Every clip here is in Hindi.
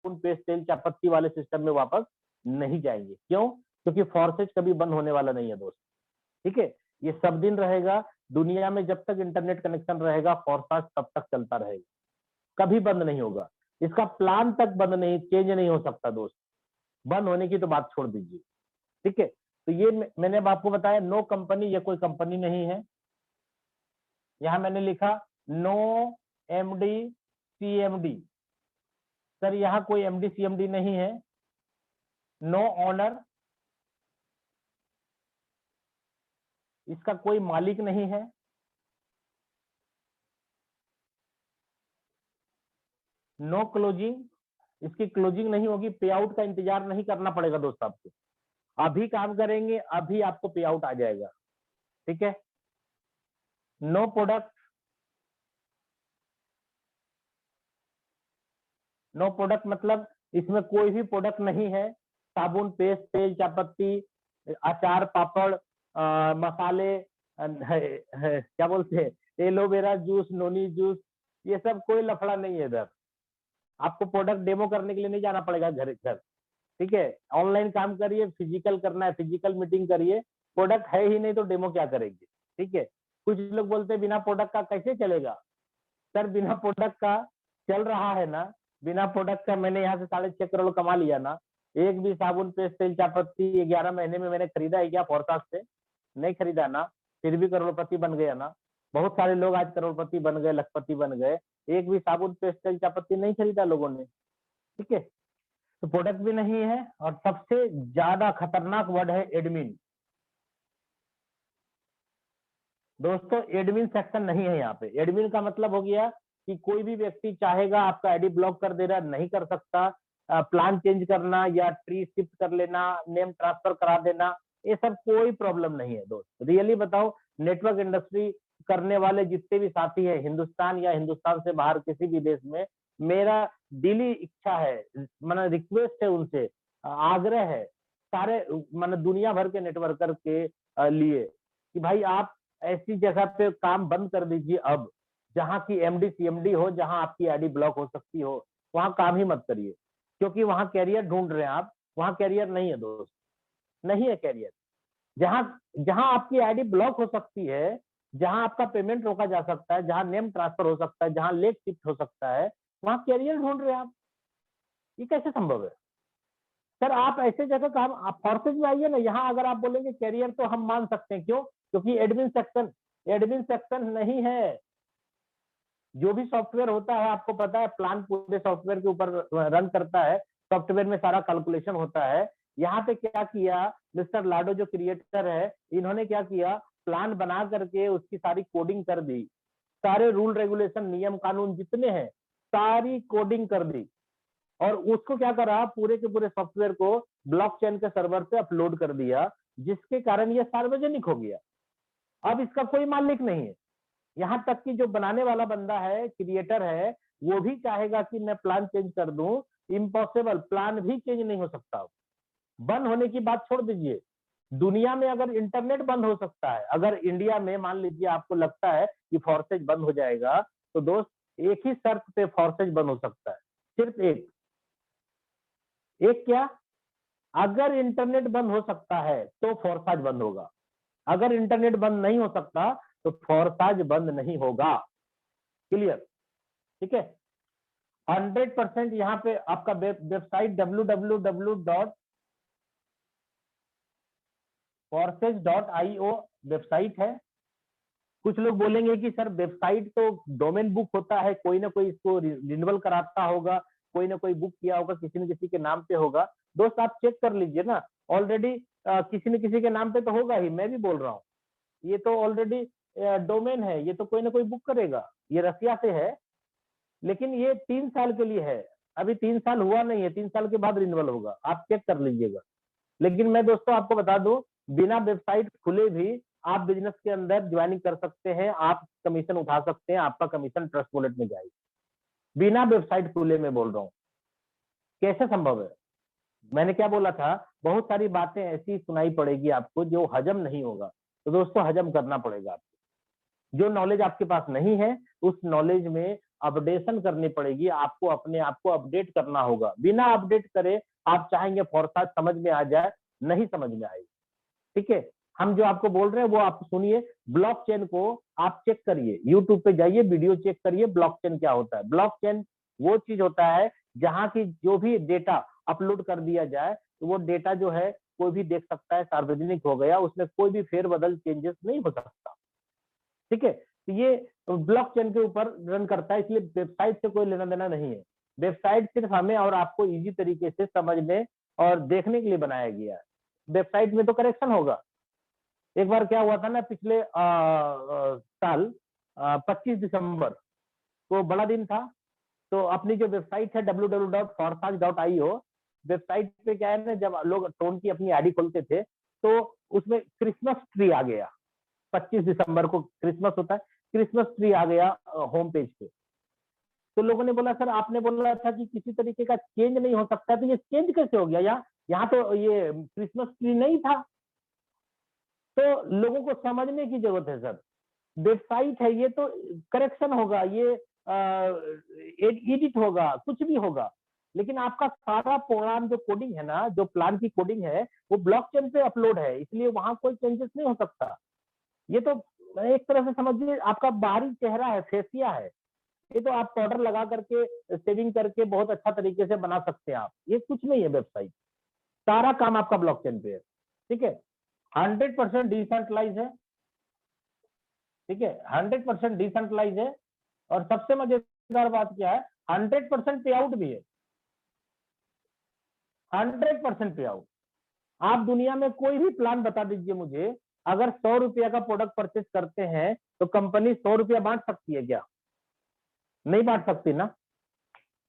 साबुन पेस्ट तेल चायपत्ती वाले सिस्टम में वापस नहीं जाएंगे। क्यों? क्योंकि फॉर्सेज कभी बंद होने वाला नहीं है दोस्त, ठीक है। ये सब दिन रहेगा, दुनिया में जब तक इंटरनेट कनेक्शन रहेगा फॉर्साज तब तक चलता रहेगा, कभी बंद नहीं होगा। इसका प्लान तक बंद नहीं, चेंज नहीं हो सकता दोस्त, बंद होने की तो बात छोड़ दीजिए, ठीक है। तो ये मैंने अब आपको बताया, नो कंपनी, ये कोई कंपनी नहीं है। यहां मैंने लिखा नो एमडी सीएमडी, सर यहाँ कोई एमडी सीएमडी नहीं है। नो ऑनर, इसका कोई मालिक नहीं है। नो क्लोजिंग, इसकी क्लोजिंग नहीं होगी, पे आउट का इंतजार नहीं करना पड़ेगा दोस्त आपको, अभी काम करेंगे अभी आपको पे आउट आ जाएगा, ठीक है। नो प्रोडक्ट, नो प्रोडक्ट मतलब इसमें कोई भी प्रोडक्ट नहीं है, साबुन पेस्ट तेल चायपत्ती अचार पापड़ मसाले क्या बोलते हैं, एलोवेरा जूस नोनी जूस, ये सब कोई लफड़ा नहीं है इधर। आपको प्रोडक्ट डेमो करने के लिए नहीं जाना पड़ेगा घर घर, ठीक है। ऑनलाइन काम करिए, फिजिकल करना है फिजिकल मीटिंग करिए, प्रोडक्ट है ही नहीं तो डेमो क्या करेंगे, ठीक है। कुछ लोग बोलते हैं बिना प्रोडक्ट का कैसे चलेगा, सर बिना प्रोडक्ट का चल रहा है ना, बिना प्रोडक्ट का मैंने यहाँ से 6.5 करोड़ कमा लिया ना। एक भी साबुन पेस्ट तेल चायपत्ती 11 महीने में मैंने खरीदा है क्या फॉरसाज से? नहीं खरीदा ना, फिर भी करोड़पति बन गया ना। बहुत सारे लोग आज करोड़पति बन गए, लखपति बन गए, एक भी साबुन पेस्ट तेल चायपत्ती नहीं खरीदा लोगों ने, ठीक है। तो प्रोडक्ट भी नहीं है, और सबसे ज्यादा खतरनाक वर्ड है एडमिन। दोस्तों एडमिन सेक्शन नहीं है यहाँ पे। एडमिन का मतलब हो गया कि कोई भी व्यक्ति चाहेगा आपका आईडी ब्लॉक कर देना, नहीं कर सकता। प्लान चेंज करना या ट्री शिफ्ट कर लेना, नेम ट्रांसफर करा देना, ये सब कोई प्रॉब्लम नहीं है दोस्त। रियली बताओ, नेटवर्क इंडस्ट्री करने वाले जितने भी साथी हैं हिंदुस्तान या हिंदुस्तान से बाहर किसी भी देश में, मेरा दिली इच्छा है, मतलब रिक्वेस्ट है उनसे, आग्रह है सारे मतलब दुनिया भर के नेटवर्कर के लिए कि भाई आप ऐसी जगह पे काम बंद कर दीजिए अब, जहां की एमडी सीएमडी हो, जहां आपकी आईडी ब्लॉक हो सकती हो, वहां काम ही मत करिए। क्योंकि वहां कैरियर ढूंढ रहे हैं आप, वहां कैरियर नहीं है दोस्त, नहीं है कैरियर। जहां जहां आपकी आईडी ब्लॉक हो सकती है, जहां आपका पेमेंट रोका जा सकता है, जहां नेम ट्रांसफर हो सकता है, जहां लेट शिफ्ट हो सकता है, वहां कैरियर ढूंढ रहे हैं आप। ये कैसे संभव है सर? आप ऐसे जगह काम, आप फोर्सेज में आइए ना। यहाँ अगर आप बोलेंगे कैरियर तो हम मान सकते हैं, क्यों? क्योंकि एडमिन सेक्शन नहीं है। जो भी सॉफ्टवेयर होता है आपको पता है, प्लान पूरे सॉफ्टवेयर के ऊपर रन करता है, सॉफ्टवेयर में सारा कैलकुलेशन होता है। यहाँ पे क्या किया मिस्टर लाडो जो क्रिएटर है, इन्होंने क्या किया, प्लान बना करके उसकी सारी कोडिंग कर दी, सारे रूल रेगुलेशन नियम कानून जितने हैं सारी कोडिंग कर दी, और उसको क्या करा, पूरे के पूरे सॉफ्टवेयर को ब्लॉकचेन के सर्वर पे अपलोड कर दिया, जिसके कारण ये सार्वजनिक हो गया। अब इसका कोई मालिक नहीं है। यहाँ तक कि जो बनाने वाला बंदा है, क्रिएटर है, वो भी चाहेगा कि मैं प्लान चेंज कर दूं, इम्पॉसिबल, प्लान भी चेंज नहीं हो सकता। बंद होने की बात छोड़ दीजिए, दुनिया में अगर इंटरनेट बंद हो सकता है, अगर इंडिया में मान लीजिए आपको लगता है कि फॉर्सेज बंद हो जाएगा, तो दोस्त एक ही शर्त पे फॉर्सेज बंद हो सकता है, सिर्फ एक क्या, अगर इंटरनेट बंद हो सकता है तो फॉर्साज बंद होगा, अगर इंटरनेट बंद नहीं हो सकता तो फॉर्साज बंद नहीं होगा। क्लियर? ठीक है। 100% यहाँ पे आपका वेबसाइट www.forces.io वेबसाइट है। कुछ लोग बोलेंगे कि सर वेबसाइट तो डोमेन बुक होता है, कोई ना कोई इसको रिन्यूअल कराता होगा, कोई ना कोई बुक किया होगा, किसी न किसी के नाम पे होगा। दोस्त आप चेक कर लीजिए ना, ऑलरेडी किसी न किसी के नाम पे तो होगा ही। मैं भी बोल रहा हूँ, ये तो ऑलरेडी डोमेन है, ये तो कोई ना कोई बुक करेगा। ये रसिया से है, लेकिन ये 3 साल के लिए है, अभी 3 साल हुआ नहीं है, 3 साल के बाद रिन्यूअल होगा, आप चेक कर लीजिएगा। लेकिन मैं दोस्तों आपको बता दूं, बिना वेबसाइट खुले भी आप बिजनेस के अंदर ज्वाइनिंग कर सकते हैं, आप कमीशन उठा सकते हैं, आपका कमीशन ट्रस्ट वॉलेट में जाएगी, बिना वेबसाइट खुले में बोल रहा हूँ। कैसे संभव है? मैंने क्या बोला था, बहुत सारी बातें ऐसी सुनाई पड़ेगी आपको जो हजम नहीं होगा, तो दोस्तों हजम करना पड़ेगा आपको। जो नॉलेज आपके पास नहीं है उस नॉलेज में अपडेशन करनी पड़ेगी, आपको अपने आप को अपडेट करना होगा। बिना अपडेट करे आप चाहेंगे फोरकास्ट समझ में आ जाए, नहीं समझ में आएगी। ठीक है, हम जो आपको बोल रहे हैं वो आप सुनिए। ब्लॉकचेन को आप चेक करिए, यूट्यूब पे जाइए, वीडियो चेक करिए ब्लॉकचेन क्या होता है। ब्लॉकचेन वो चीज होता है जहां की जो भी डेटा अपलोड कर दिया जाए तो वो डेटा जो है कोई भी देख सकता है, सार्वजनिक हो गया, उसमें कोई भी फेरबदल चेंजेस नहीं हो सकता। ठीक है, तो ये ब्लॉकचेन के ऊपर रन करता है, इसलिए वेबसाइट से कोई लेना देना नहीं है। वेबसाइट सिर्फ हमें और आपको इजी तरीके से समझने और देखने के लिए बनाया गया है। वेबसाइट में तो करेक्शन होगा। एक बार क्या हुआ था ना, पिछले साल 25 दिसंबर को बड़ा दिन था, तो अपनी जो वेबसाइट है www.forsage.io, वेबसाइट पे क्या है ना, जब लोग टोन की अपनी आईडी खोलते थे तो उसमें क्रिसमस ट्री आ गया। 25 दिसंबर को क्रिसमस होता है, क्रिसमस ट्री आ गया होम पेज पे। तो लोगों ने बोला सर आपने बोला था कि किसी तरीके का चेंज नहीं हो सकता, तो ये चेंज कैसे हो गया? यहाँ तो ये क्रिसमस ट्री नहीं था। तो लोगों को समझने की जरूरत है सर, वेबसाइट है ये तो करेक्शन होगा, ये एडिट होगा, कुछ भी होगा, लेकिन आपका सारा प्रोग्राम जो कोडिंग है ना, जो प्लान की कोडिंग है वो ब्लॉकचेन पे अपलोड है, इसलिए वहां कोई चेंजेस नहीं हो सकता। ये तो एक तरह से समझिए आपका बाहरी चेहरा है, फेसिया है। ये तो आप पाउडर लगा करके सेविंग करके बहुत अच्छा तरीके से बना सकते हैं आप, ये कुछ नहीं है वेबसाइट। सारा काम आपका ब्लॉकचेन पे है। ठीक है, 100% डिसेंट्रलाइज है। ठीक है, 100% डिसेंट्रलाइज है। और सबसे मजेदार बात क्या है, 100% पे आउट भी है। 100% पे आउट। आप दुनिया में कोई भी प्लान बता दीजिए मुझे, अगर 100 रुपया का प्रोडक्ट परचेस करते हैं तो कंपनी 100 रुपया बांट सकती है क्या? नहीं बांट सकती ना।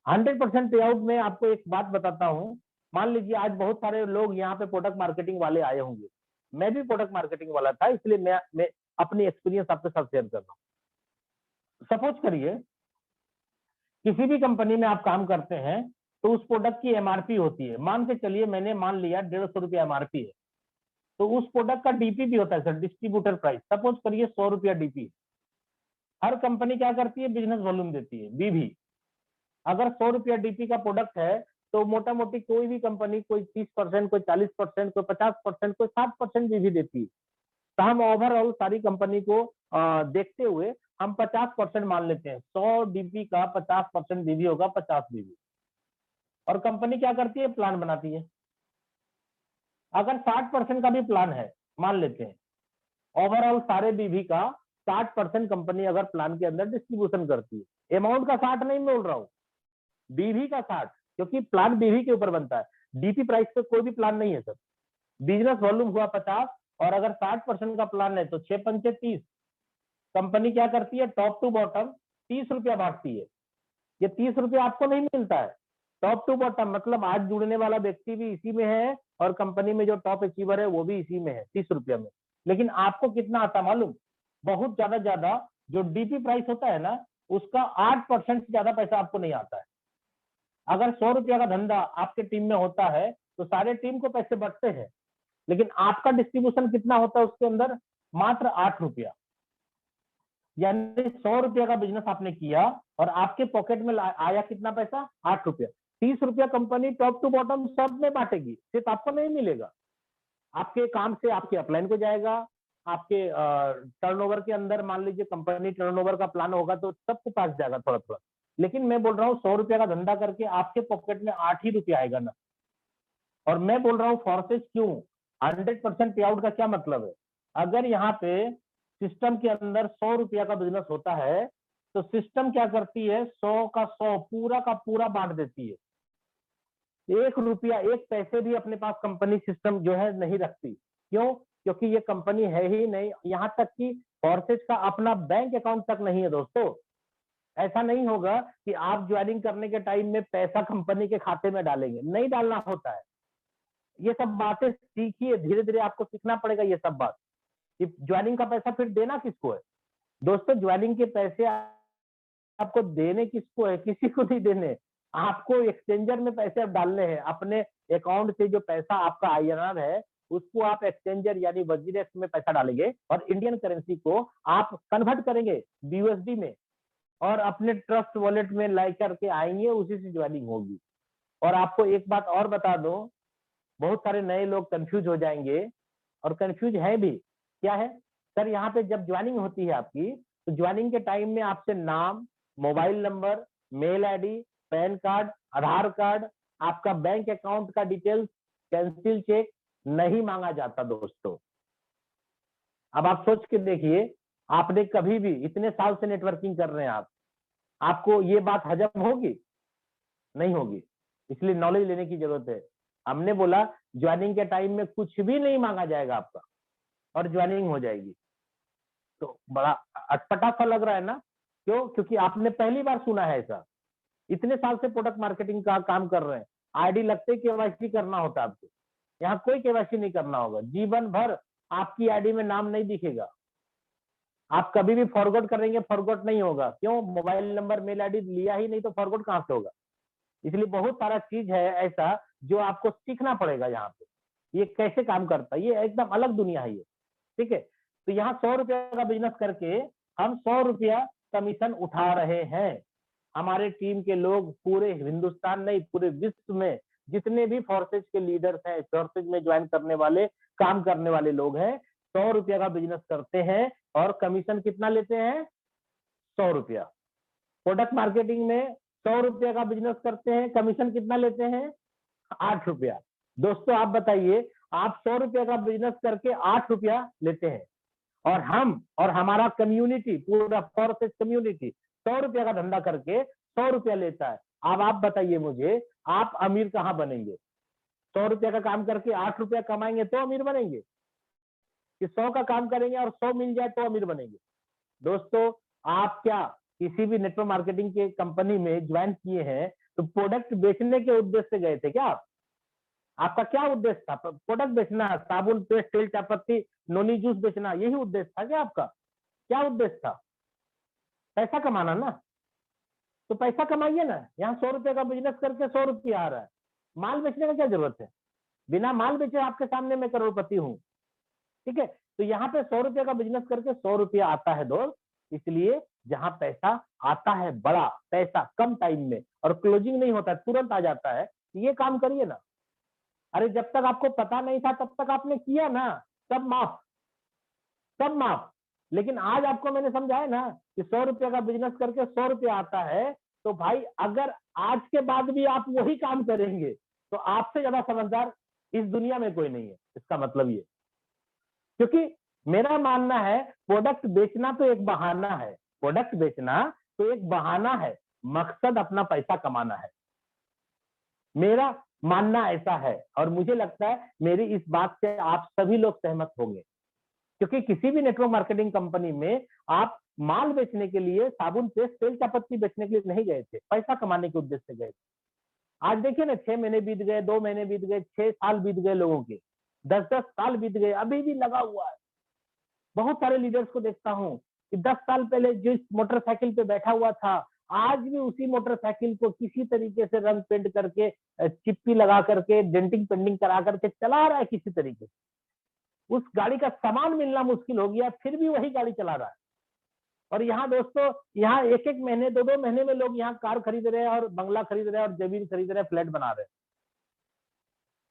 100% पे आउट में आपको एक बात बताता हूं, मान लीजिए आज बहुत सारे लोग यहाँ पे प्रोडक्ट मार्केटिंग वाले आए होंगे, मैं भी प्रोडक्ट मार्केटिंग वाला था, इसलिए मैं अपनी एक्सपीरियंस आपके साथ शेयर कर रहा हूँ। सपोज करिए किसी भी कंपनी में आप काम करते हैं तो उस प्रोडक्ट की एमआरपी होती है, मान के चलिए मैंने मान लिया 150 रुपया एमआरपी है, तो उस प्रोडक्ट का डीपी भी होता है सर, डिस्ट्रीब्यूटर प्राइस। सपोज करिए 100 रुपया डीपी। हर कंपनी क्या करती है, बिजनेस वॉल्यूम देती है, बीवी। अगर 100 रुपया डीपी का प्रोडक्ट है तो मोटा मोटी कोई भी कंपनी कोई 30%, कोई 40%, कोई 50%, कोई 60% बीवी देती है। तो हम ओवरऑल सारी कंपनी को देखते हुए हम 50% मान लेते हैं, 100 डीपी का 50% बीवी होगा, 50 बीवी। और कंपनी क्या करती है, प्लान बनाती है। अगर 60% का भी प्लान है, मान लेते हैं ओवरऑल सारे बीवी का 60% कंपनी अगर प्लान के अंदर डिस्ट्रीब्यूशन करती है, अमाउंट का 60 नहीं बोल रहा हूं, बीवी का 60, क्योंकि प्लान बीवी के ऊपर बनता है, डीपी प्राइस पे कोई भी प्लान नहीं है सर। बिजनेस वॉल्यूम हुआ 50 और अगर 60% का प्लान है तो 6 पंचे 30। कंपनी क्या करती है, टॉप टू बॉटम 30 रुपया बांटती है। ये 30 रुपया आपको नहीं मिलता है, टॉप टू बॉटम मतलब आज जुड़ने वाला व्यक्ति भी इसी में है और कंपनी में जो टॉप अचीवर है वो भी इसी में है, 30 रुपया में। लेकिन आपको कितना आता मालूम, बहुत ज्यादा जो डीपी प्राइस होता है ना उसका 8% से ज्यादा पैसा आपको नहीं आता है। अगर 100 रुपया का धंधा आपके टीम में होता है तो सारे टीम को पैसे बटते हैं, लेकिन आपका डिस्ट्रीब्यूशन कितना होता है उसके अंदर, मात्र 8 रुपया। यानी 100 रुपया का बिजनेस आपने किया और आपके पॉकेट में आया कितना पैसा, 8 रुपया। 30 रुपया कंपनी टॉप टू बॉटम सब में बांटेगी, सिर्फ आपको नहीं मिलेगा। आपके काम से आपके अपलाइन को जाएगा, आपके टर्नओवर के अंदर मान लीजिए कंपनी टर्नओवर का प्लान होगा तो सबको पास जाएगा थोड़ा थोड़ा। लेकिन मैं बोल रहा हूँ 100 रुपया का धंधा करके आपके पॉकेट में 8 ही रुपया आएगा ना। और मैं बोल रहा हूँ फोर्सेज क्यों, 100% पे आउट का क्या मतलब है, अगर यहाँ पे सिस्टम के अंदर 100 रुपया का बिजनेस होता है तो सिस्टम क्या करती है, 100 का 100 पूरा का पूरा बांट देती है। 1 रुपया 1 पैसे भी अपने पास कंपनी सिस्टम जो है नहीं रखती। क्यों? क्योंकि ये कंपनी है ही नहीं, यहाँ तक कि फोर्सेज का अपना बैंक अकाउंट तक नहीं है दोस्तों। ऐसा नहीं होगा कि आप ज्वाइनिंग करने के टाइम में पैसा कंपनी के खाते में डालेंगे, नहीं डालना होता है। ये सब बातें सीखिए, धीरे धीरे आपको सीखना पड़ेगा ये सब बात, कि ज्वाइनिंग का पैसा फिर देना किसको है। दोस्तों ज्वाइनिंग के पैसे आपको देने किसको है, किसी को नहीं देने, आपको एक्सचेंजर में पैसे अब डालने हैं। अपने अकाउंट से जो पैसा आपका आईएनआर है उसको आप एक्सचेंजर यानी वजीरेक्स में पैसा डालेंगे और इंडियन करेंसी को आप कन्वर्ट करेंगे बीयूएसडी में। और अपने ट्रस्ट वॉलेट में लाई करके आएंगे, उसी से ज्वाइनिंग होगी। और आपको एक बात और बता दूं, बहुत सारे नए लोग कंफ्यूज हो जाएंगे और कंफ्यूज है भी। क्या है सर, यहाँ पे जब ज्वाइनिंग होती है आपकी, तो ज्वाइनिंग के टाइम में आपसे नाम, mobile number, mail ID, pan card, Aadhaar card, आपका बैंक अकाउंट का डिटेल्स, कैंसिल चेक नहीं मांगा जाता दोस्तों। अब आप सोच के देखिए, आपने कभी भी, इतने साल से नेटवर्किंग कर रहे हैं आप, आपको ये बात हजम होगी? नहीं होगी। इसलिए नॉलेज लेने की जरूरत है। हमने बोला ज्वाइनिंग के टाइम में कुछ भी नहीं मांगा जाएगा आपका, और ज्वाइनिंग हो जाएगी। तो बड़ा अटपटा सा लग रहा है ना? क्यों? क्योंकि आपने पहली बार सुना है ऐसा। इतने साल से प्रोडक्ट मार्केटिंग का काम कर रहे हैं, आईडी लगते ही केवाईसी करना होता है आपको। यहाँ कोई केवाईसी नहीं करना होगा, जीवन भर आपकी आईडी में नाम नहीं दिखेगा। आप कभी भी फॉरवर्ड करेंगे, फॉरवर्ड नहीं होगा। क्यों? मोबाइल नंबर, मेल आईडी लिया ही नहीं तो फॉरवर्ड कहां से होगा? इसलिए बहुत सारा चीज है ऐसा जो आपको सीखना पड़ेगा यहाँ पे। ये कैसे काम करता है, ये एकदम अलग दुनिया है ये। ठीक है, तो यहाँ 100 रुपया का बिजनेस करके हम 100 रुपया कमीशन उठा रहे हैं। हमारे टीम के लोग पूरे हिंदुस्तान नहीं, पूरे विश्व में जितने भी फोर्सेज के लीडर्स हैं, फोर्सेज में ज्वाइन करने वाले, काम करने वाले लोग हैं, 100 रुपया का बिजनेस करते हैं। और कमीशन कितना लेते हैं? 100 रुपया। प्रोडक्ट मार्केटिंग में 100 रुपया का बिजनेस करते हैं, कमीशन कितना लेते हैं? 8 रुपया। दोस्तों आप बताइए, आप 100 रुपया का बिजनेस करके 8 रुपया लेते हैं, और हम और हमारा कम्युनिटी, पूरा फोर्सेज कम्युनिटी 100 रुपया का धंधा करके 100 रुपया लेता है। अब आप बताइए मुझे, आप अमीर कहां बनेंगे? 100 रुपया का काम करके 8 रुपया कमाएंगे तो अमीर बनेंगे, कि 100 का काम करेंगे और 100 मिल जाए तो अमीर बनेंगे? दोस्तों आप क्या किसी भी नेटवर्क मार्केटिंग के कंपनी में ज्वाइन किए हैं तो प्रोडक्ट बेचने के उद्देश्य से गए थे क्या आप? आपका क्या उद्देश्य था? प्रोडक्ट बेचना, साबुन, पेस्ट, तेल, चायपत्ती, नोनी जूस बेचना, यही उद्देश्य था क्या आपका? क्या उद्देश्य था? पैसा कमाना ना। तो पैसा कमाइए ना। यहाँ 100 रुपए का बिजनेस करके 100 रुपया आ रहा है, माल बेचने का क्या जरूरत है? बिना माल बेचे आपके सामने मैं करोड़पति हूँ। ठीक है, तो यहाँ पे 100 रुपया का बिजनेस करके 100 रुपया आता है दोस्त। इसलिए जहां पैसा आता है, बड़ा पैसा कम टाइम में, और क्लोजिंग नहीं होता, तुरंत आ जाता है, ये काम करिए ना। अरे जब तक आपको पता नहीं था तब तक आपने किया ना, सब माफ, सब माफ। लेकिन आज आपको मैंने समझाया ना कि 100 रुपया का बिजनेस करके 100 रुपया आता है, तो भाई अगर आज के बाद भी आप वही काम करेंगे तो आपसे ज्यादा समझदार इस दुनिया में कोई नहीं है। इसका मतलब ये, क्योंकि मेरा मानना है प्रोडक्ट बेचना तो एक बहाना है, प्रोडक्ट बेचना तो एक बहाना है, मकसद अपना पैसा कमाना है। मेरा मानना ऐसा है, और मुझे लगता है मेरी इस बात से आप सभी लोग सहमत होंगे। क्योंकि किसी भी नेटवर्क मार्केटिंग कंपनी में आप माल बेचने के लिए, साबुन, पेस्ट, तेल, चायपत्ती बेचने के लिए नहीं गए थे, पैसा कमाने के उद्देश्य से गए थे। आज देखिए ना, 6 महीने बीत गए, 2 महीने बीत गए, 6 साल बीत गए लोगों के, 10-10 साल बीत गए, अभी भी लगा हुआ है। बहुत सारे लीडर्स को देखता हूँ कि 10 साल पहले जिस मोटरसाइकिल पे बैठा हुआ था, आज भी उसी मोटरसाइकिल को किसी तरीके से रंग पेंट करके, चिप्पी लगा करके, डेंटिंग पेंटिंग करा करके चला रहा है किसी तरीके से। उस गाड़ी का सामान मिलना मुश्किल हो गया, फिर भी वही गाड़ी चला रहा है। और यहाँ दोस्तों, यहाँ 1-1 महीने, 2-2 महीने में लोग यहाँ कार खरीद रहे हैं, और बंगला खरीद रहे हैं, और जमीन खरीद रहे हैं, फ्लैट बना रहे हैं।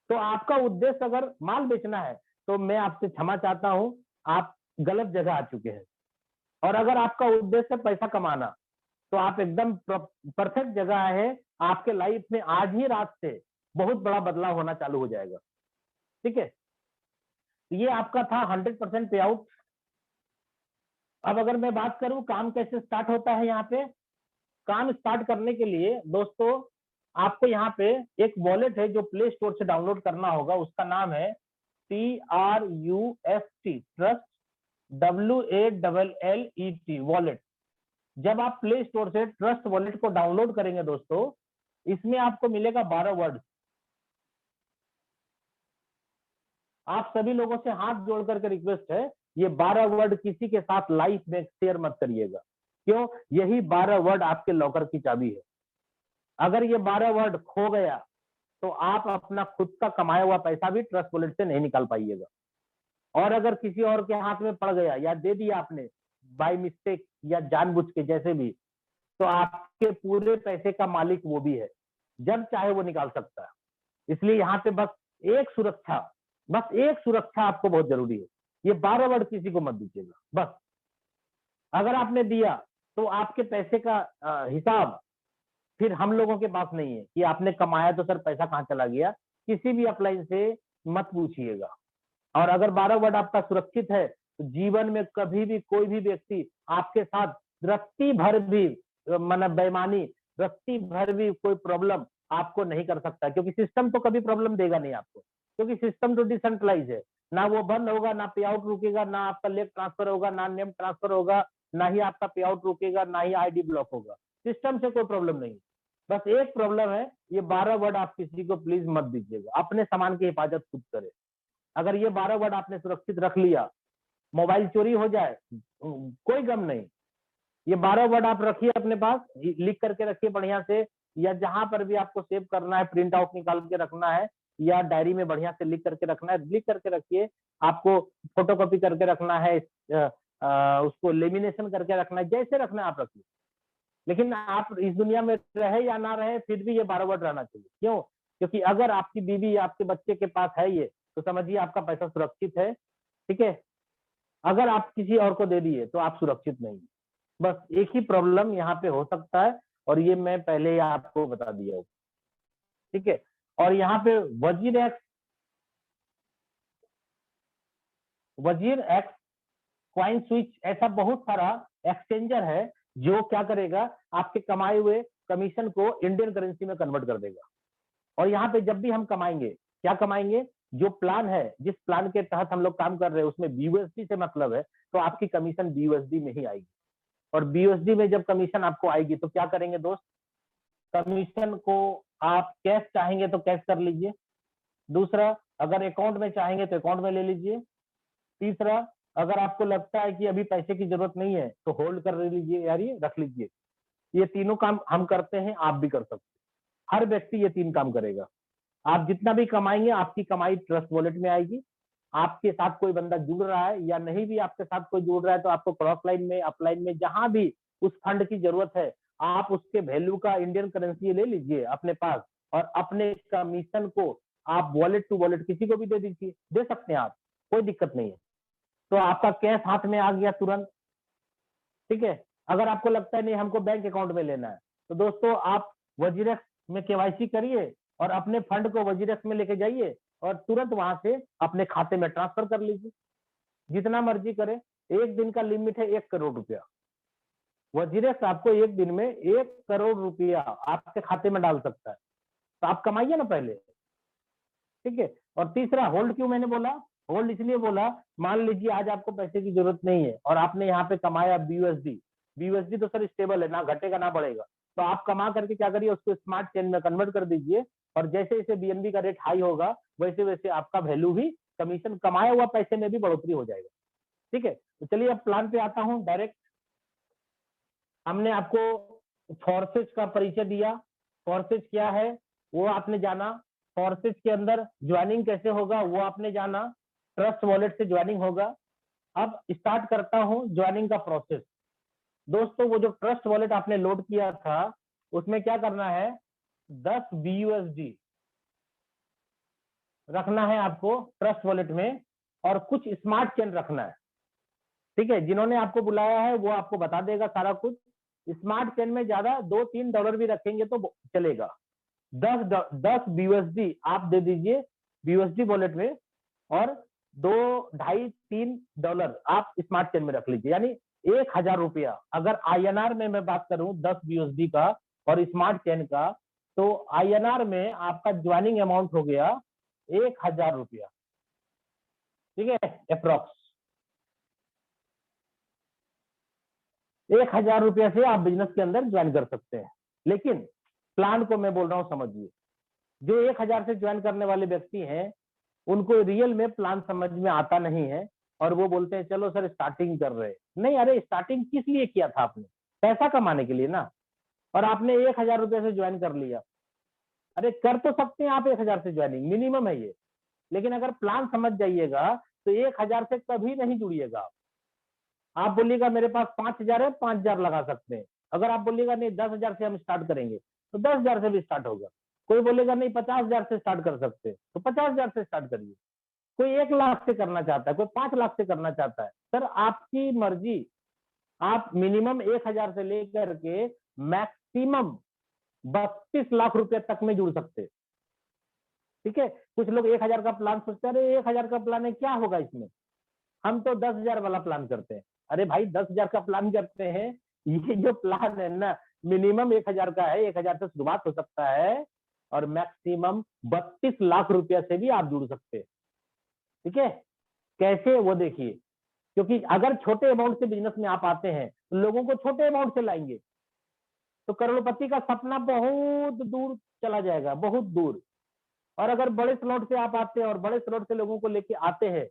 तो आपका उद्देश्य अगर माल बेचना है तो मैं आपसे क्षमा चाहता हूं, आप गलत जगह आ चुके हैं। और अगर आपका उद्देश्य है पैसा कमाना, तो आप एकदम परफेक्ट जगह है। आपके लाइफ में आज ही रात से बहुत बड़ा बदलाव होना चालू हो जाएगा। ठीक है, ये आपका था 100% पे आउट। अब अगर मैं बात करूं काम कैसे स्टार्ट होता है, यहाँ पे काम स्टार्ट करने के लिए दोस्तों आपको यहाँ पे एक वॉलेट है जो प्ले स्टोर से डाउनलोड करना होगा। उसका नाम है TRUST, ट्रस्ट, WALLET, वॉलेट। जब आप प्ले स्टोर से ट्रस्ट वॉलेट को डाउनलोड करेंगे दोस्तों, इसमें आपको मिलेगा 12 वर्ड। आप सभी लोगों से हाथ जोड़ करके रिक्वेस्ट है, ये 12 वर्ड किसी के साथ लाइफ में शेयर मत करिएगा। क्यों? यही 12 वर्ड आपके लॉकर की चाबी है। अगर ये 12 वर्ड खो गया तो आप अपना खुद का कमाया हुआ पैसा भी ट्रस्ट वॉलेट से नहीं निकाल पाइएगा। और अगर किसी और के हाथ में पड़ गया या दे दिया आपने बाय मिस्टेक या जानबूझ के, जैसे भी, तो आपके पूरे पैसे का मालिक वो भी है, जब चाहे वो निकाल सकता है। इसलिए यहाँ पे बस एक सुरक्षा, बस एक सुरक्षा आपको बहुत जरूरी है। ये 12 वर्ड किसी को मत दीजिएगा बस। अगर आपने दिया तो आपके पैसे का हिसाब फिर हम लोगों के पास नहीं है कि आपने कमाया तो सर पैसा कहाँ चला गया, किसी भी अपलाइन से मत पूछिएगा। और अगर 12 वर्ड आपका सुरक्षित है तो जीवन में कभी भी कोई भी व्यक्ति आपके साथ रत्ती भर भी मतलब बेईमानी, रत्ती भर भी कोई प्रॉब्लम आपको नहीं कर सकता, क्योंकि सिस्टम तो कभी प्रॉब्लम देगा नहीं आपको, क्योंकि सिस्टम तो डिसेंट्रलाइज है। ना वो बंद होगा, ना पे आउट रुकेगा, ना आपका लेग ट्रांसफर होगा, ना नेम ट्रांसफर होगा, ना ही आपका पे आउट रुकेगा, ना ही आईडी ब्लॉक होगा। सिस्टम से कोई प्रॉब्लम नहीं। बस एक प्रॉब्लम है, ये 12 वर्ड आप किसी को प्लीज मत दीजिएगा। अपने सामान की हिफाजत खुद करें। अगर ये 12 वर्ड आपने सुरक्षित रख लिया, मोबाइल चोरी हो जाए कोई गम नहीं, ये 12 वर्ड आप रखिए अपने पास, लिख करके रखिए बढ़िया से, या जहां पर भी आपको सेव करना है प्रिंट आउट निकाल के रखना है, या डायरी में बढ़िया से लिख करके रखना है, लिख करके रखिए। आपको फोटोकॉपी करके रखना है, उसको लेमिनेशन करके रखना है, जैसे रखना है आप रखिए। लेकिन आप इस दुनिया में रहे या ना रहे, फिर भी ये 12 वर्ड रहना चाहिए। क्यों? क्योंकि अगर आपकी बीवी या आपके बच्चे के पास है ये, तो समझिए आपका पैसा सुरक्षित है। ठीक है? अगर आप किसी और को दे दिए तो आप सुरक्षित नहीं। बस एक ही प्रॉब्लम यहाँ पे हो सकता है, और ये मैं पहले ही आपको बता दिया हूँ। ठीक है? और यहाँ पे वजीर एक्स, क्वाइन स्विच, ऐसा बहुत सारा एक्सचेंजर है जो क्या करेगा, आपके कमाए हुए कमीशन को इंडियन करेंसी में कन्वर्ट कर देगा। और यहाँ पे जब भी हम कमाएंगे, क्या कमाएंगे, जो प्लान है, जिस प्लान के तहत हम लोग काम कर रहे हैं उसमें बीयूएसडी से मतलब है, तो आपकी कमीशन बीयूएसडी में ही आएगी। और बीयूएसडी में जब कमीशन आपको आएगी तो क्या करेंगे दोस्त, कमीशन को आप कैश चाहेंगे तो कैश कर लीजिए। दूसरा, अगर अकाउंट में चाहेंगे तो अकाउंट में ले लीजिए। तीसरा, अगर आपको लगता है कि अभी पैसे की जरूरत नहीं है तो होल्ड कर लीजिए, यार ये रख लीजिए। ये तीनों काम हम करते हैं, आप भी कर सकते हैं। हर व्यक्ति ये 3 काम करेगा। आप जितना भी कमाएंगे, आपकी कमाई ट्रस्ट वॉलेट में आएगी। आपके साथ कोई बंदा जुड़ रहा है या नहीं भी आपके साथ कोई जुड़ रहा है, तो आपको क्रॉस लाइन में, अपलाइन में, जहां भी उस फंड की जरूरत है, आप उसके वैल्यू का इंडियन करेंसी ले लीजिए अपने पास, और अपने कमीशन को आप वॉलेट टू वॉलेट किसी को भी दे दीजिए, दे सकते हैं आप, कोई दिक्कत नहीं है। तो आपका कैश हाथ में आ गया तुरंत। ठीक है? अगर आपको लगता है नहीं हमको बैंक अकाउंट में लेना है, तो दोस्तों आप वजीरेक्स में केवाईसी करिए और अपने फंड को वजीरेक्स में लेके जाइए, और तुरंत वहां से अपने खाते में ट्रांसफर कर लीजिए, जितना मर्जी करे। एक दिन का लिमिट है 1 करोड़ रुपया। वजीरेक्स आपको एक दिन में 1 करोड़ रुपया आपके खाते में डाल सकता है, तो आप कमाइए ना पहले। ठीक है? और तीसरा, होल्ड क्यों मैंने बोला, होल्ड इसलिए बोला, मान लीजिए आज आपको पैसे की जरूरत नहीं है और आपने यहाँ पे कमाया बीयूएसडी। बीयूएसडी तो सर स्टेबल है, ना घटेगा ना बढ़ेगा, तो आप कमा करके क्या करिए, उसको स्मार्ट चेन में कन्वर्ट कर दीजिए, और जैसे जैसे बीएनबी का रेट हाई होगा वैसे वैसे आपका वैल्यू भी, कमीशन कमाया हुआ पैसे में भी बढ़ोतरी हो जाएगा। ठीक है? तो चलिए अब प्लान पे आता हूँ डायरेक्ट। हमने आपको फोर्सेज का परिचय दिया, फोर्सेज क्या है वो आपने जाना, फोर्सेज के अंदर ज्वाइनिंग कैसे होगा वो आपने जाना, ट्रस्ट वॉलेट से ज्वाइनिंग होगा। अब स्टार्ट करता हूं ज्वाइनिंग का प्रोसेस। दोस्तों, वो जो ट्रस्ट वॉलेट आपने लोड किया था उसमें क्या करना है, 10 बीयूएसडी रखना है आपको ट्रस्ट वॉलेट में, और कुछ स्मार्ट चेन रखना है। ठीक है? जिन्होंने आपको बुलाया है वो आपको बता देगा सारा कुछ। स्मार्ट चेन में ज्यादा $2-3 भी रखेंगे तो चलेगा। 10 बीयूएसडी आप दे दीजिए बीयूएसडी वॉलेट में, और 2-2.5-3 डॉलर आप स्मार्ट चेन में रख लीजिए, यानी 1,000 रुपया। अगर आईएनआर में मैं बात करूं 10 बीयूएसडी का और स्मार्ट चेन का, तो आईएनआर में आपका ज्वाइनिंग अमाउंट हो गया 1,000 रुपया। ठीक है? अप्रोक्स 1,000 रुपया से आप बिजनेस के अंदर ज्वाइन कर सकते हैं। लेकिन प्लान को मैं बोल रहा हूं समझिए, जो 1,000 से ज्वाइन करने वाले व्यक्ति हैं उनको रियल में प्लान समझ में आता नहीं है, और वो बोलते हैं चलो सर स्टार्टिंग कर रहे हैं। नहीं, अरे स्टार्टिंग किस लिए किया था आपने, पैसा कमाने के लिए ना, और आपने 1,000 रुपये से ज्वाइन कर लिया। अरे कर तो सकते हैं आप 1,000 से ज्वाइनिंग, मिनिमम है ये, लेकिन अगर प्लान समझ जाइएगा तो 1,000 से कभी नहीं जुड़िएगा। आप बोलिएगा मेरे पास 5,000 है, 5,000 लगा सकते हैं, अगर आप बोलिएगा नहीं 10,000 से हम स्टार्ट करेंगे तो 10,000 से भी स्टार्ट होगा। कोई बोलेगा नहीं 50,000 से स्टार्ट कर सकते तो 50,000 से स्टार्ट करिए। कोई 1 लाख से करना चाहता है, कोई 5 लाख से करना चाहता है, सर आपकी मर्जी। आप मिनिमम 1,000 से लेकर के मैक्सिमम 32 लाख रुपए तक में जुड़ सकते हैं। ठीक है, कुछ लोग 1,000 का प्लान सोचते हैं, अरे 1,000 का प्लान है क्या होगा इसमें, हम तो 10,000 वाला प्लान करते हैं। अरे भाई 10,000 का प्लान करते हैं, ये जो प्लान है ना मिनिमम 1,000 का है, 1,000 से शुरुआत हो सकता है और मैक्सिमम 32 लाख रुपया से भी आप जुड़ सकते हैं। ठीक है, कैसे वो देखिए, क्योंकि अगर छोटे अमाउंट से बिजनेस में आप आते हैं तो लोगों को छोटे अमाउंट से लाएंगे तो करोड़पति का सपना बहुत दूर चला जाएगा, बहुत दूर। और अगर बड़े स्लॉट से आप आते हैं और बड़े स्लॉट से लोगों को लेके आते हैं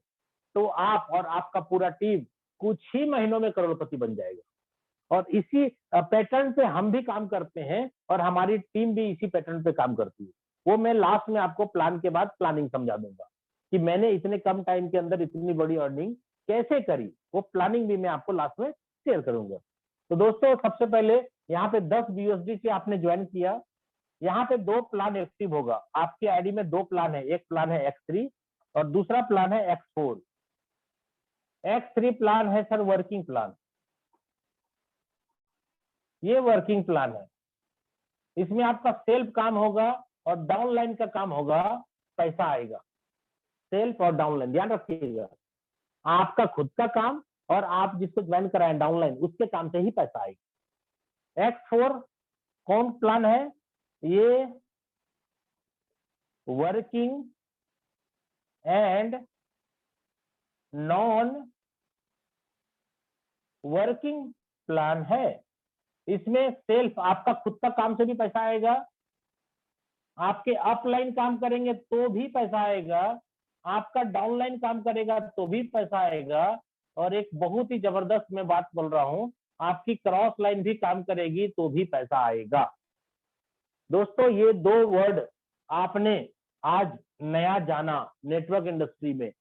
तो आप और आपका पूरा टीम कुछ ही महीनों में करोड़पति बन जाएगा। और इसी पैटर्न पे हम भी काम करते हैं और हमारी टीम भी इसी पैटर्न पे काम करती है। वो मैं लास्ट में आपको प्लान के बाद प्लानिंग समझा दूंगा कि मैंने इतने कम टाइम के अंदर इतनी बड़ी अर्निंग कैसे करी, वो प्लानिंग भी मैं आपको लास्ट में शेयर करूंगा। तो दोस्तों सबसे पहले यहाँ पे 10 BUSD से आपने ज्वाइन किया, यहाँ पे 2 प्लान एक्टिव होगा आपके आईडी में। 2 प्लान है, एक प्लान है X3 और दूसरा प्लान है X4। X3 प्लान है सर वर्किंग प्लान, ये वर्किंग प्लान है। इसमें आपका सेल्फ काम होगा और डाउनलाइन का काम होगा, पैसा आएगा। सेल्फ और डाउनलाइन ध्यान रखिएगा, आपका खुद का काम और आप जिसको ज्वाइन कराएं डाउनलाइन उसके काम से ही पैसा आएगा। X4 कौन प्लान है, ये working and non working plan है। इसमें सेल्फ आपका खुद का काम से भी पैसा आएगा, आपके अपलाइन काम करेंगे तो भी पैसा आएगा, आपका डाउनलाइन काम करेगा तो भी पैसा आएगा, और एक बहुत ही जबरदस्त मैं बात बोल रहा हूं, आपकी क्रॉस लाइन भी काम करेगी तो भी पैसा आएगा। दोस्तों ये 2 वर्ड आपने आज नया जाना नेटवर्क इंडस्ट्री में।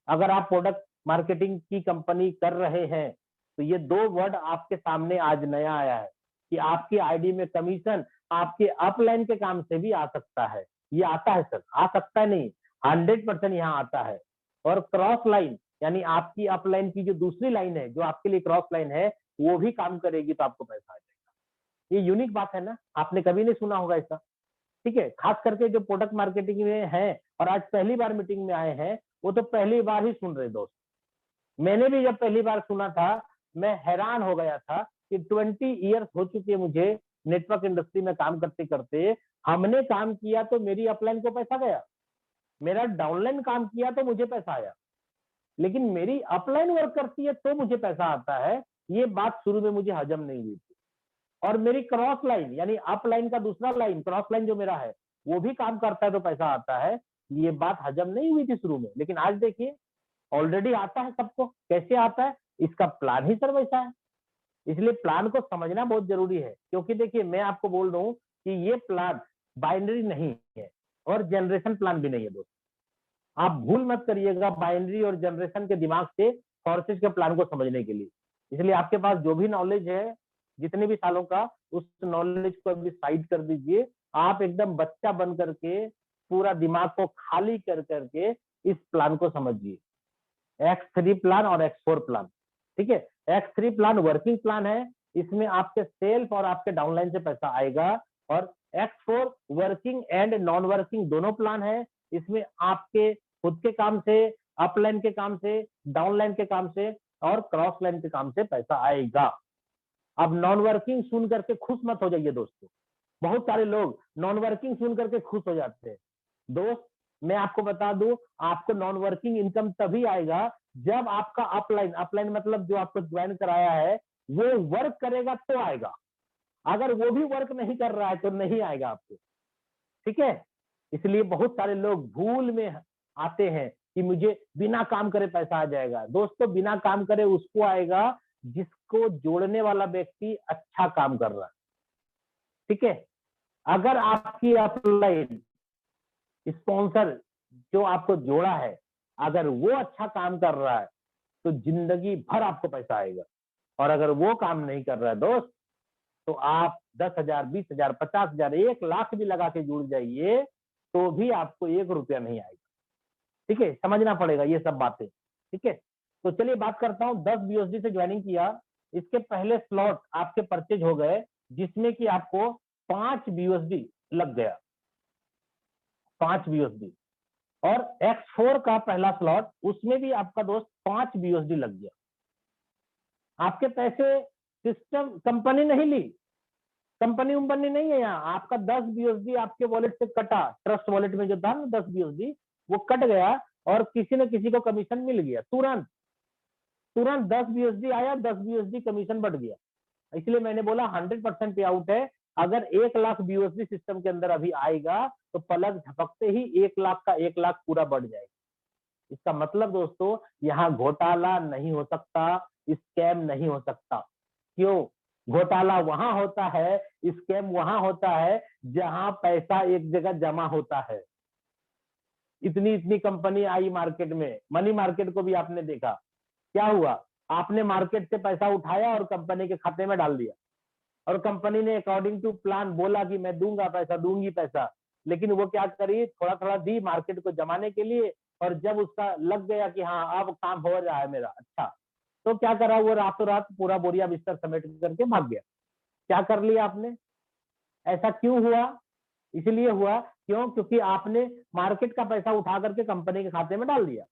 अगर आप प्रोडक्ट मार्केटिंग की कंपनी कर रहे हैं तो ये 2 वर्ड आपके सामने आज नया आया है कि आपकी आईडी में कमीशन आपके अपलाइन के काम से भी आ सकता है। ये आता है सर, आ सकता है नहीं, 100% यहाँ आता है। और क्रॉस लाइन यानी आपकी अपलाइन की जो दूसरी लाइन है जो आपके लिए क्रॉस लाइन है वो भी काम करेगी तो आपको पैसा आ जाएगा। ये यूनिक बात है ना, आपने कभी नहीं सुना होगा ऐसा। ठीक है, खास करके जो प्रोडक्ट मार्केटिंग में है और आज पहली बार मीटिंग में आए हैं वो तो पहली बार ही सुन रहे दोस्त। मैंने भी जब पहली बार सुना था मैं हैरान हो गया था कि 20 ईयर्स हो चुके मुझे नेटवर्क इंडस्ट्री में काम करते करते। हमने काम किया तो मेरी अपलाइन को पैसा गया, मेरा डाउनलाइन काम किया तो मुझे पैसा आया, लेकिन मेरी अपलाइन वर्क करती है तो मुझे पैसा आता है। ये बात शुरू में मुझे हजम नहीं हुई थी। और मेरी क्रॉस लाइन यानी अपलाइन का दूसरा लाइन क्रॉस लाइन जो मेरा है वो भी काम करता है तो पैसा आता है, ये बात हजम नहीं हुई थी शुरू में। लेकिन आज देखिए ऑलरेडी आता है सबको। कैसे आता है, इसका प्लान ही सर वैसा है। इसलिए प्लान को समझना बहुत जरूरी है, क्योंकि देखिए मैं आपको बोल रहा हूँ कि ये प्लान बाइनरी नहीं है और जनरेशन प्लान भी नहीं है दोस्तों। आप भूल मत करिएगा बाइनरी और जनरेशन के दिमाग से फोर्सेज के प्लान को समझने के लिए। इसलिए आपके पास जो भी नॉलेज है जितने भी सालों का, उस नॉलेज को अभी साइड कर दीजिए। आप एकदम बच्चा बन करके पूरा दिमाग को खाली कर करके इस प्लान को समझिए, X3 प्लान और X4 प्लान। ठीक है, X3 प्लान वर्किंग प्लान है, इसमें आपके सेल्फ और आपके डाउनलाइन से पैसा आएगा। और X4 working and non working दोनों प्लान है, इसमें आपके खुद के काम से, अपलाइन के काम से, डाउनलाइन के काम से और क्रॉस लाइन के काम से पैसा आएगा। अब नॉन वर्किंग सुन करके खुश मत हो जाइए दोस्तों, बहुत सारे लोग नॉन वर्किंग सुन करके खुश हो जाते हैं। दोस्त मैं आपको बता दूं, आपको नॉन वर्किंग इनकम तभी आएगा जब आपका अपलाइन, अपलाइन मतलब जो आपको ज्वाइन कराया है वो वर्क करेगा तो आएगा। अगर वो भी वर्क नहीं कर रहा है तो नहीं आएगा आपको। ठीक है, इसलिए बहुत सारे लोग भूल में आते हैं कि मुझे बिना काम करे पैसा आ जाएगा। दोस्तों बिना काम करे उसको आएगा जिसको जोड़ने वाला व्यक्ति अच्छा काम कर रहा है। ठीक है, अगर आपकी अपलाइन स्पॉन्सर जो आपको जोड़ा है अगर वो अच्छा काम कर रहा है तो जिंदगी भर आपको पैसा आएगा। और अगर वो काम नहीं कर रहा है दोस्त तो आप 10,000, 20,000, 50,000, 1,00,000 भी लगा के जुड़ जाइए तो भी आपको 1 रुपया नहीं आएगा। ठीक है, समझना पड़ेगा ये सब बातें। ठीक है, तो चलिए बात करता हूँ। 10 BUSD से ज्वाइनिंग किया, इसके पहले स्लॉट आपके परचेज हो गए जिसमें कि आपको 5 BUSD लग गया, 5 BUSD। और X4 का पहला स्लॉट, उसमें भी आपका दोस्त 5 BUSD लग गया। आपके पैसे सिस्टम कंपनी नहीं ली, कंपनी उम्पनी नहीं है यहाँ, आपका 10 BUSD आपके वॉलेट से कटा, ट्रस्ट वॉलेट में जो था ना 10 BUSD वो कट गया और किसी न किसी को कमीशन मिल गया, तुरंत 10 BUSD आया, 10 BUSD कमीशन बढ़ गया। इसलिए मैंने बोला 100% पे आउट है। अगर 1,00,000 BUSD सिस्टम के अंदर अभी आएगा तो पलक झपकते ही 1,00,000 का 1,00,000 पूरा बढ़ जाएगा। इसका मतलब दोस्तों यहाँ घोटाला नहीं हो सकता, स्कैम नहीं हो सकता। क्यों? घोटाला वहां होता है, स्कैम वहां होता है जहां पैसा एक जगह जमा होता है। इतनी इतनी कंपनी आई मार्केट में, मनी मार्केट को भी आपने देखा, क्या हुआ? आपने मार्केट से पैसा उठाया और कंपनी के खाते में डाल दिया, और कंपनी ने अकॉर्डिंग टू प्लान बोला कि मैं दूंगा पैसा, दूंगी पैसा, लेकिन वो क्या करी, थोड़ा थोड़ा दी मार्केट को जमाने के लिए, और जब उसका लग गया कि हाँ अब काम हो रहा है मेरा अच्छा, तो क्या करा, वो रातों रात पूरा बोरिया बिस्तर समेट करके भाग गया। क्या कर लिया आपने? ऐसा क्यों हुआ? इसलिए हुआ क्यों? क्योंकि आपने मार्केट का पैसा उठा करके कंपनी के खाते में डाल दिया।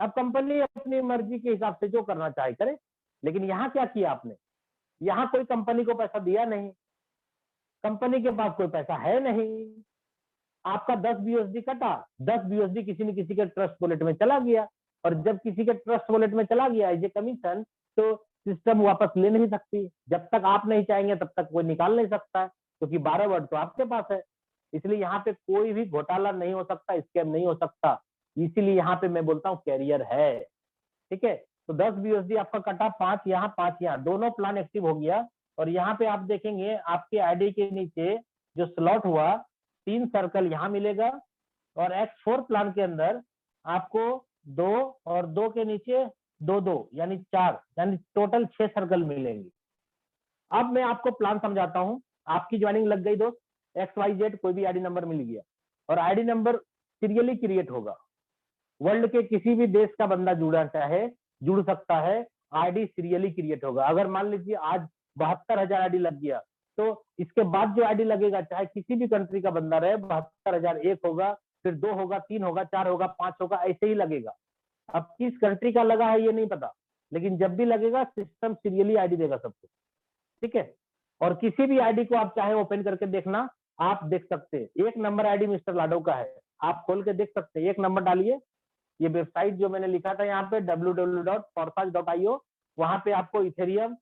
अब कंपनी अपनी मर्जी के हिसाब से जो करना चाहे करे, लेकिन यहाँ क्या किया आपने? यहाँ कोई कंपनी को पैसा दिया नहीं, कंपनी के पास कोई पैसा है नहीं, आपका 10 BUSD कटा, 10 BUSD किसी न किसी के ट्रस्ट वॉलेट में चला गया, और जब किसी के ट्रस्ट वॉलेट में चला गया एज ए कमीशन, तो सिस्टम वापस ले नहीं सकती। जब तक आप नहीं चाहेंगे तब तक कोई निकाल नहीं सकता है, क्योंकि 12 वर्ड तो आपके पास है। इसलिए यहाँ पे कोई भी घोटाला नहीं हो सकता, स्कैम नहीं हो सकता। इसीलिए यहाँ पे मैं बोलता हूँ कैरियर है। ठीक है, तो 10 BUSD आपका कटा, 5 यहाँ 5 यहाँ, दोनों प्लान एक्टिव हो गया। और यहाँ पे आप देखेंगे आपके आईडी के नीचे जो स्लॉट हुआ, 3 सर्कल यहाँ मिलेगा, और X4 प्लान के अंदर आपको 2 और 2 के नीचे 2 यानी 4, यानी टोटल 6 सर्कल मिलेंगे। अब मैं आपको प्लान समझाता हूँ। आपकी ज्वाइनिंग लग गई दोस्त, XYZ कोई भी आईडी नंबर मिल गया, और आईडी नंबर सीरियली क्रिएट होगा। वर्ल्ड के किसी भी देश का बंदा जुड़ा चाहे जुड़ सकता है, आईडी सीरियली क्रिएट होगा। अगर मान लीजिए आज 72,000 आईडी लग गया, तो इसके बाद जो आईडी लगेगा चाहे किसी भी कंट्री का बंदा रहे, 72,000 एक होगा, फिर 2 होगा, 3 होगा, 4 होगा, 5 होगा, ऐसे ही लगेगा। अब किस कंट्री का लगा है ये नहीं पता, लेकिन जब भी लगेगा सिस्टम सीरियली आईडी देगा सबको। ठीक है, और किसी भी आईडी को आप चाहे ओपन करके देखना, आप देख सकते हैं। 1 नंबर आईडी मिस्टर लाडो का है, आप खोल के देख सकते हैं। 1 नंबर डालिए, ये वेबसाइट जो मैंने लिखा था यहाँ पे www.forsage.io, वहां पे आपको इथेरियम,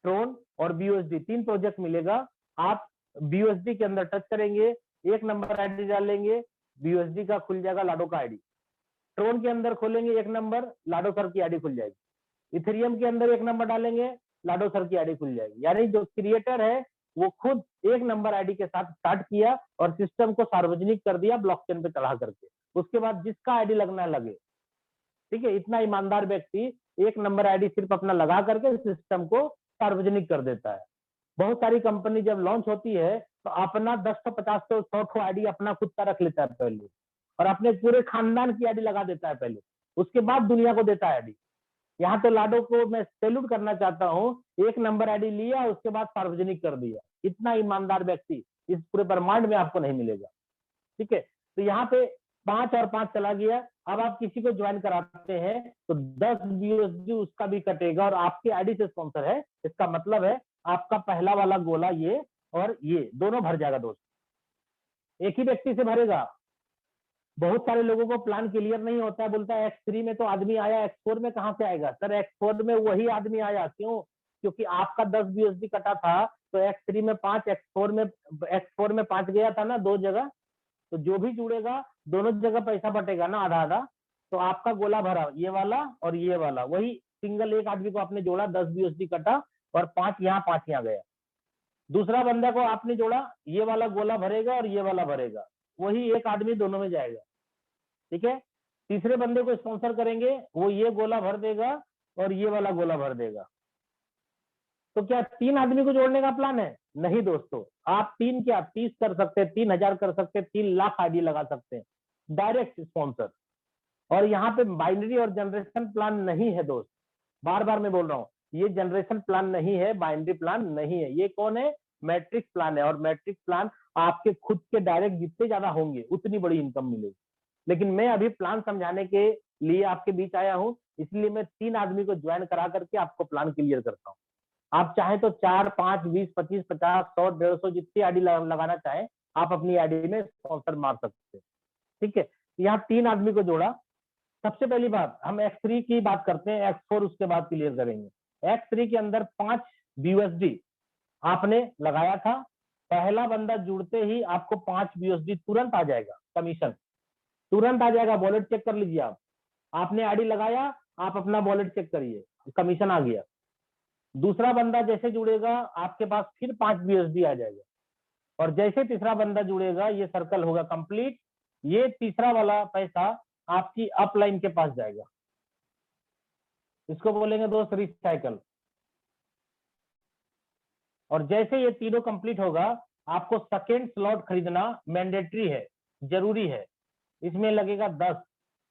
ट्रोन और BUSD 3 प्रोजेक्ट मिलेगा। आप BUSD के अंदर टच करेंगे, 1 नंबर आईडी डालेंगे, BUSD का खुल जाएगा लाडो का आईडी। ट्रोन के अंदर खोलेंगे 1 नंबर, लाडो सर की आईडी खुल जाएगी। इथेरियम के अंदर 1 नंबर डालेंगे, लाडो सर की आईडी खुल जाएगी। यानी जो क्रिएटर है वो खुद 1 नंबर आईडी के साथ स्टार्ट किया और सिस्टम को सार्वजनिक कर दिया ब्लॉकचेन पे चढ़ा करके। उसके बाद जिसका आईडी लगना लगे, ठीक है, इतना ईमानदार व्यक्ति 1 नंबर आईडी सिर्फ अपना लगा करके सिस्टम को सार्वजनिक कर देता है। बहुत सारी कंपनी जब लॉन्च होती है तो अपना 10 50 100 आईडी अपना खुद का रख लेता है पहले, और अपने पूरे खानदान की आईडी लगा देता है पहले, उसके बाद दुनिया को देता है आईडी। यहाँ तो लाडो को मैं सैल्यूट करना चाहता हूँ, 1 नंबर आईडी लिया उसके बाद सार्वजनिक कर दिया। इतना ईमानदार व्यक्ति इस पूरे ब्रह्मांड में आपको नहीं मिलेगा। ठीक है, तो यहाँ पे 5 और 5 चला गया। अब आप किसी को ज्वाइन कराते हैं तो 10 BUSD उसका भी कटेगा, और आपके आईडी से स्पॉन्सर है, इसका मतलब है आपका पहला वाला गोला ये और ये दोनों भर जाएगा दोस्त, एक ही व्यक्ति से भरेगा। बहुत सारे लोगों को प्लान क्लियर नहीं होता है, बोलता है X3 में तो आदमी आया, X4 में कहां से आएगा? सर X4 में वही आदमी आया, क्यों? क्योंकि आपका 10 BUSD कटा था तो X3 में 5, X4 में 5 गया था ना 2 जगह, तो जो भी जुड़ेगा दोनों जगह पैसा बटेगा ना आधा आधा। तो आपका गोला भरा ये वाला और ये वाला, वही सिंगल एक आदमी को आपने जोड़ा, 10 BUSD कटा और 5 यहाँ गया। दूसरा बंदा को आपने जोड़ा, ये वाला गोला भरेगा और ये वाला भरेगा, वही एक आदमी दोनों में जाएगा। ठीक है, तीसरे बंदे को स्पॉन्सर करेंगे, वो ये गोला भर देगा और ये वाला गोला भर देगा। तो क्या 3 आदमी को जोड़ने का प्लान है? नहीं दोस्तों, आप 3 क्या 30 कर सकते हैं, 3000 कर सकते हैं, 3 लाख आईडी लगा सकते हैं डायरेक्ट स्पॉन्सर। और यहाँ पे बाइनरी और जनरेशन प्लान नहीं है दोस्त, बार बार मैं बोल रहा हूँ, ये जनरेशन प्लान नहीं है, बाइनरी प्लान नहीं है। ये कौन है? मैट्रिक्स प्लान है। और मैट्रिक्स प्लान आपके खुद के डायरेक्ट जितने ज्यादा होंगे उतनी बड़ी इनकम मिलेगी। लेकिन मैं अभी प्लान समझाने के लिए आपके बीच आया हूँ, इसलिए मैं 3 आदमी को ज्वाइन करा करके आपको प्लान क्लियर करता हूँ। आप चाहें तो 4, 5, 20, 25, 50, 100, 150 जितनी आईडी लगाना चाहें आप अपनी आईडी में स्पॉन्सर मार सकते हैं। ठीक है, यहाँ 3 आदमी को जोड़ा। सबसे पहली बात हम X3 की बात करते हैं, X4 उसके बाद क्लियर करेंगे। X3 के अंदर 5 BUSD आपने लगाया था, पहला बंदा जुड़ते ही आपको 5 BUSD तुरंत आ जाएगा, कमीशन तुरंत आ जाएगा। वॉलेट चेक कर लीजिए आप, आपने आईडी लगाया, आप अपना वॉलेट चेक करिए, कमीशन आ गया। दूसरा बंदा जैसे जुड़ेगा आपके पास फिर 5 BUSD आ जाएगा। और जैसे तीसरा बंदा जुड़ेगा ये सर्कल होगा कंप्लीट, ये तीसरा वाला पैसा आपकी अपलाइन के पास जाएगा। इसको बोलेंगे दोस्त रिसाइकल। और जैसे ये तीनों कंप्लीट होगा आपको सेकेंड स्लॉट खरीदना मैंडेटरी है, जरूरी है। इसमें लगेगा 10,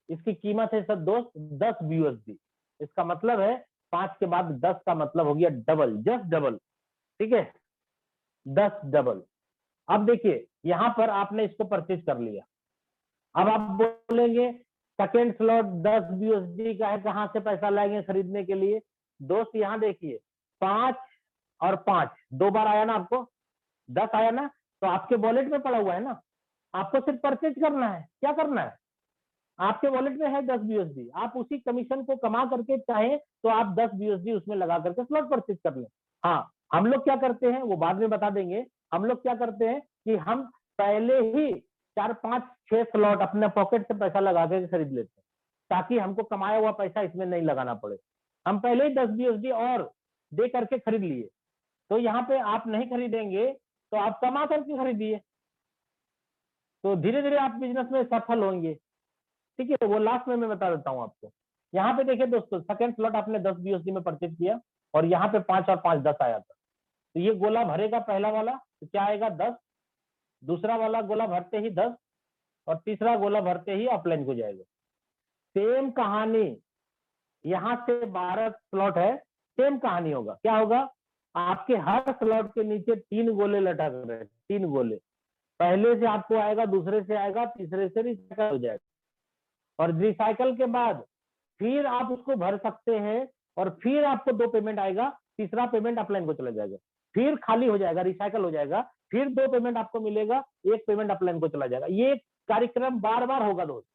इसकी कीमत है सब दोस्त 10 BUSD। इसका मतलब है 5 के बाद 10 का मतलब हो गया डबल, जस्ट डबल। ठीक है, 10 डबल। अब देखिए यहां पर आपने इसको परचेज कर लिया। अब आप बोलेंगे सेकेंड स्लॉट 10 BUSD का है, कहां से पैसा लाएंगे खरीदने के लिए? दोस्त यहां देखिए 5 और 5 2 बार आया ना, आपको 10 आया ना, तो आपके वॉलेट में पड़ा हुआ है ना, आपको सिर्फ परचेज करना है। क्या करना है? आपके वॉलेट में है 10 BUSD, आप उसी कमीशन को कमा करके चाहे तो आप 10 BUSD उसमें लगा करके स्लॉट परचेज कर लें। हाँ, हम लोग क्या करते हैं वो बाद में बता देंगे। हम लोग क्या करते हैं कि हम पहले ही 4, 5, 6 स्लॉट अपने पॉकेट से पैसा लगा के खरीद लेते हैं, ताकि हमको कमाया हुआ पैसा इसमें नहीं लगाना पड़े। हम पहले ही 10 BUSD और दे करके खरीद लिए, तो यहाँ पे आप नहीं खरीदेंगे तो आप कमा करके खरीदिए, तो धीरे धीरे आप बिजनेस में सफल होंगे। ठीक है, वो लास्ट में मैं बता देता हूँ आपको। यहाँ पे देखिए दोस्तों, सेकंड स्लॉट आपने 10 BUSD में परचेज किया और यहाँ पे 5 और 5 10 आया था, तो ये गोला भरेगा पहला वाला, तो क्या आएगा 10, दूसरा वाला गोला भरते ही 10 और तीसरा गोला भरते ही अपलाइन को जाएगा। सेम कहानी यहाँ से 12 स्लॉट है, सेम कहानी होगा। क्या होगा? आपके हर स्लॉट के नीचे 3 गोले लटक रहे हैं, 3 गोले। पहले से आपको आएगा, दूसरे से आएगा, तीसरे से रिसाइकल हो जाएगा। और रिसाइकल के बाद फिर आप उसको भर सकते हैं और फिर आपको 2 पेमेंट आएगा, तीसरा पेमेंट अपलाइन को चला जाएगा, फिर खाली हो जाएगा, रिसाइकल हो जाएगा, फिर 2 पेमेंट आपको मिलेगा, 1 पेमेंट अपलाइन को चला जाएगा। ये कार्यक्रम बार बार होगा दोस्त।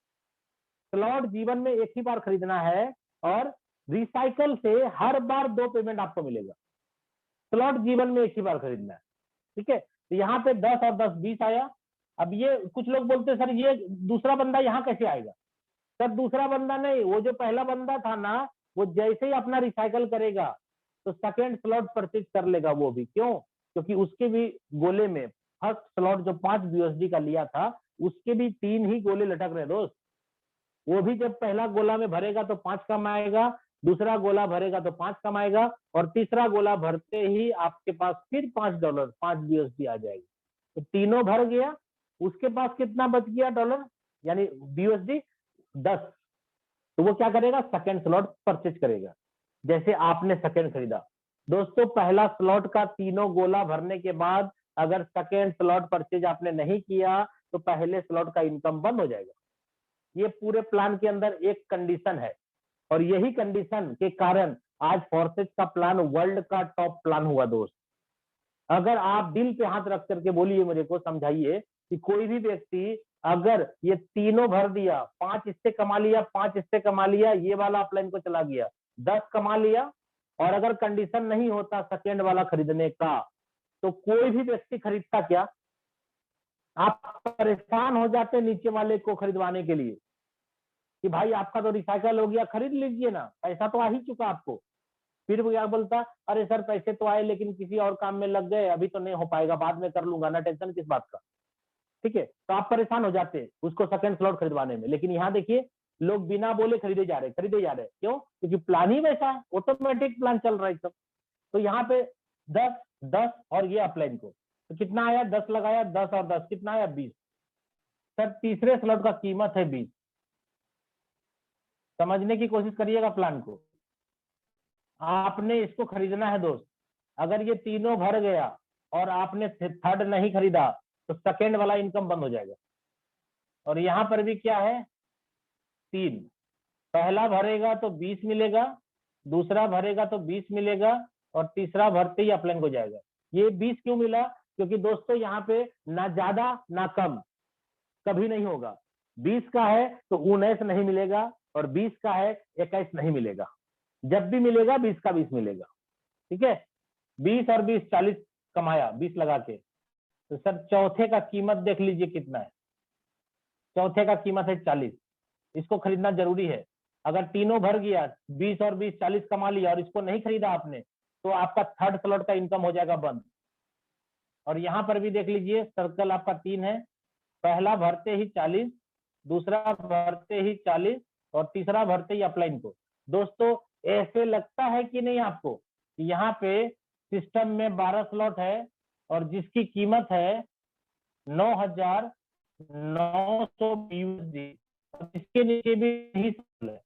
स्लॉट जीवन में एक ही बार खरीदना है और रिसाइकल से हर बार 2 पेमेंट आपको मिलेगा। स्लॉट जीवन में एक ही बार खरीदना है। ठीक है, तो यहाँ पे 10 और 10 20 आया। अब ये कुछ लोग बोलते हैं सर ये दूसरा बंदा यहाँ कैसे आएगा? सर दूसरा बंदा नहीं, वो जो पहला बंदा था ना, वो जैसे ही अपना रिसाइकल करेगा तो सेकेंड स्लॉट परचेज कर लेगा वो भी। क्यों? क्योंकि उसके भी गोले में फर्स्ट स्लॉट जो 5 BUSD का लिया था उसके भी 3 ही गोले लटक रहे दोस्त। वो भी जब पहला गोला में भरेगा तो 5 कमाएगा, दूसरा गोला भरेगा तो 5 कमाएगा और तीसरा गोला भरते ही आपके पास फिर $5 5 BUSD आ जाएगी। तो तीनों भर गया, उसके पास कितना बच गया डॉलर यानी BUSD 10। तो वो क्या करेगा? सेकेंड स्लॉट परचेज करेगा, जैसे आपने सेकेंड खरीदा। दोस्तों पहला स्लॉट का तीनों गोला भरने के बाद अगर सेकेंड स्लॉट परचेज आपने नहीं किया तो पहले स्लॉट का इनकम बंद हो जाएगा। ये पूरे प्लान के अंदर एक कंडीशन है और यही कंडीशन के कारण आज फोर्सेज का प्लान वर्ल्ड का टॉप प्लान हुआ दोस्त। अगर आप दिल पे हाथ रख करके बोलिए, मुझे को समझाइए कि कोई भी व्यक्ति अगर ये तीनों भर दिया, 5 इससे कमा लिया, 5 इससे कमा लिया, ये वाला अपलाइन को चला गया, 10 कमा लिया, और अगर कंडीशन नहीं होता सेकेंड वाला खरीदने का तो कोई भी व्यक्ति खरीदता क्या? आप परेशान हो जाते नीचे वाले को खरीदवाने के लिए कि भाई आपका तो रिसाइकल हो गया, खरीद लीजिए ना, पैसा तो आ ही चुका आपको। फिर वो क्या बोलता, अरे सर पैसे तो आए लेकिन किसी और काम में लग गए, अभी तो नहीं हो पाएगा, बाद में कर लूंगा ना, टेंशन किस बात का। ठीक है, तो आप परेशान हो जाते हैं उसको सेकंड स्लॉट खरीदवाने में। लेकिन यहाँ देखिए लोग बिना बोले खरीदे जा रहे हैं। क्यों? क्योंकि प्लान ही वैसा है, ऑटोमेटिक प्लान चल रहा है सब। तो यहाँ पे 10 10 और ये अपलाइन को, तो कितना आया, 10 लगाया, 10 और 10 कितना आया, 20। सर तीसरे स्लॉट का कीमत है 20। समझने की कोशिश करिएगा प्लान को। आपने इसको खरीदना है दोस्त। अगर ये तीनों भर गया और आपने थर्ड नहीं खरीदा तो सेकेंड वाला इनकम बंद हो जाएगा। और यहां पर भी क्या है, 3। पहला भरेगा तो 20 मिलेगा, दूसरा भरेगा तो 20 मिलेगा, और तीसरा भरते ही अपलाइन हो जाएगा। ये 20 क्यों मिला, क्योंकि दोस्तों यहाँ पे ना ज्यादा ना कम कभी नहीं होगा। 20 का है तो 19 नहीं मिलेगा, और 20 का है 21 नहीं मिलेगा। जब भी मिलेगा 20 का 20 मिलेगा। ठीक है, 20 और 20 40 कमाया 20 लगा के। तो सर चौथे का कीमत देख लीजिए कितना है। चौथे का कीमत है 40। इसको खरीदना जरूरी है। अगर तीनों भर गया, 20 और 20 40 कमा लिया, और इसको नहीं खरीदा आपने, तो आपका थर्ड स्लॉट का इनकम हो जाएगा बंद। और यहाँ पर भी देख लीजिए, सर्कल आपका 3 है। पहला भरते ही 40, दूसरा भरते ही 40, और तीसरा भरते ही अपलाइन को। दोस्तों ऐसे लगता है कि नहीं आपको, यहाँ पे सिस्टम में 12 स्लॉट है और जिसकी कीमत है 9,900 यूएसडी, इसके नीचे भी है।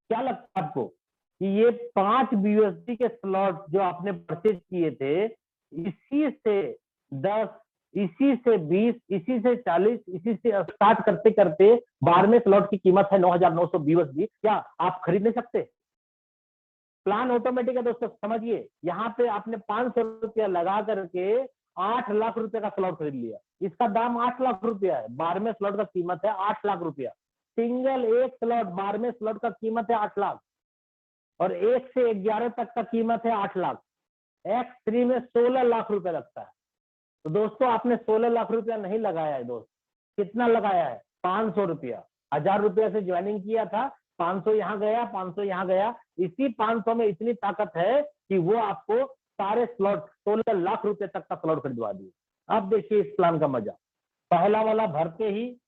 क्या लगता है आपको कि ये 5 यूएसडी के स्लॉट जो आपने परचेज किए थे, इसी से 10, इसी से 20, इसी से 40, इसी से स्टार्ट करते करते 12वें स्लॉट की कीमत है 9,900 यूएसडी, क्या आप खरीद नहीं सकते? प्लान ऑटोमेटिक है दोस्तों, समझिए। यहाँ पे आपने 500 रुपया लगा करके 8 लाख रुपए का स्लॉट खरीद लिया। इसका दाम 8 लाख रुपया है। 12वें स्लॉट का कीमत है 8 लाख रुपया। सिंगल एक स्लॉट, 12वें स्लॉट का कीमत है 8 लाख, और 1 से 11 तक का कीमत है 8 लाख। X3 में 16 लाख रुपया लगता है। तो दोस्तों आपने 16 लाख रुपया नहीं लगाया है दोस्त। कितना लगाया है, 500 रुपया। 1000 रुपया से ज्वाइनिंग किया था, 500 यहाँ गया, 500 यहाँ गया। इसी 500 में इतनी ताकत है कि वो आपको सारे स्लॉट 16 लाख रुपए तक का स्लॉट खरीदवा दिए। अब देखिए इस प्लान का मजा। पहला वाला भरते ही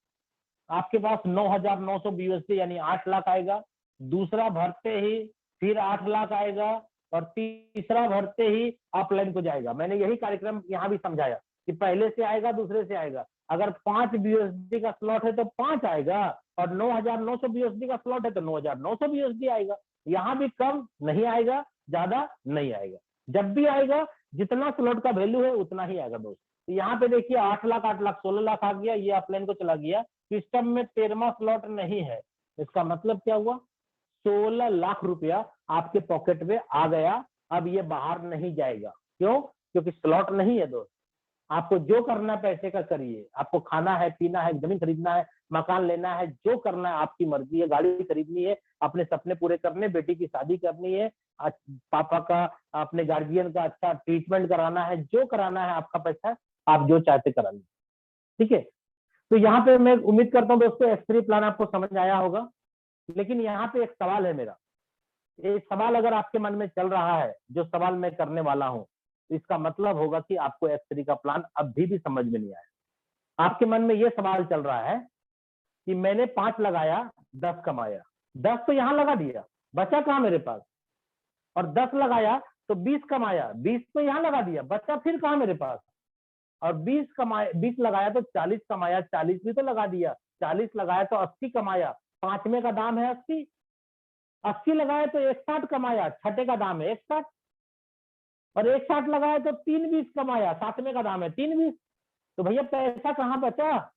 आपके पास 9,900 यूएसडी यानी 8 लाख आएगा। दूसरा भरते ही फिर 8 लाख आएगा, और तीसरा भरते ही अपलाइन को जाएगा। मैंने यही कार्यक्रम यहाँ भी समझाया कि पहले से आएगा, दूसरे से आएगा। अगर 5 यूएसडी का स्लॉट है तो 5 आएगा, और 9,900 यूएसडी का स्लॉट है तो 9,900 यूएसडी आएगा। यहाँ भी कम नहीं आएगा, ज्यादा नहीं आएगा। जब भी आएगा जितना स्लॉट का वैल्यू है उतना ही आएगा दोस्त। तो यहाँ पे देखिए 8 लाख 8 लाख 16 लाख आ गया, ये अपलाइन को चला गया। सिस्टम में 13वां स्लॉट नहीं है। इसका मतलब क्या हुआ, 16 लाख रुपया आपके पॉकेट में आ गया। अब ये बाहर नहीं जाएगा। क्यों? क्योंकि स्लॉट नहीं है दोस्त। आपको जो करना है पैसे का करिए। आपको खाना है, पीना है, जमीन खरीदना है, मकान लेना है, जो करना है आपकी मर्जी है। गाड़ी खरीदनी है, अपने सपने पूरे करने, बेटी की शादी करनी है, पापा का, अपने गार्जियन का अच्छा ट्रीटमेंट कराना है, जो कराना है आपका पैसा, आप जो चाहते करा लीजिए। ठीक है, तो यहाँ पे मैं उम्मीद करता हूँ दोस्तों X3 प्लान आपको समझ आया होगा। लेकिन यहाँ पे एक सवाल है मेरा। ये सवाल अगर आपके मन में चल रहा है, जो सवाल मैं करने वाला हूँ, तो इसका मतलब होगा कि आपको X3 का प्लान अभी भी समझ में नहीं आया। आपके मन में ये सवाल चल रहा है कि मैंने 5 लगाया, 10 कमाया, 10 तो यहाँ लगा दिया, बचा कहाँ मेरे पास? और 10 लगाया तो 20 कमाया, 20 तो यहाँ लगा दिया, बचा फिर कहाँ मेरे पास? और 20 कमाया, 20 लगाया तो 40 कमाया, 40 भी तो लगा दिया, 40 लगाया तो 80 कमाया। 5वें का दाम है 80, 80 लगाया तो 61 कमाया, छठे का दाम है 61, और 61 लगाया तो 320 कमाया, 7वें का दाम है 320। तो भैया पैसा कहाँ बचा?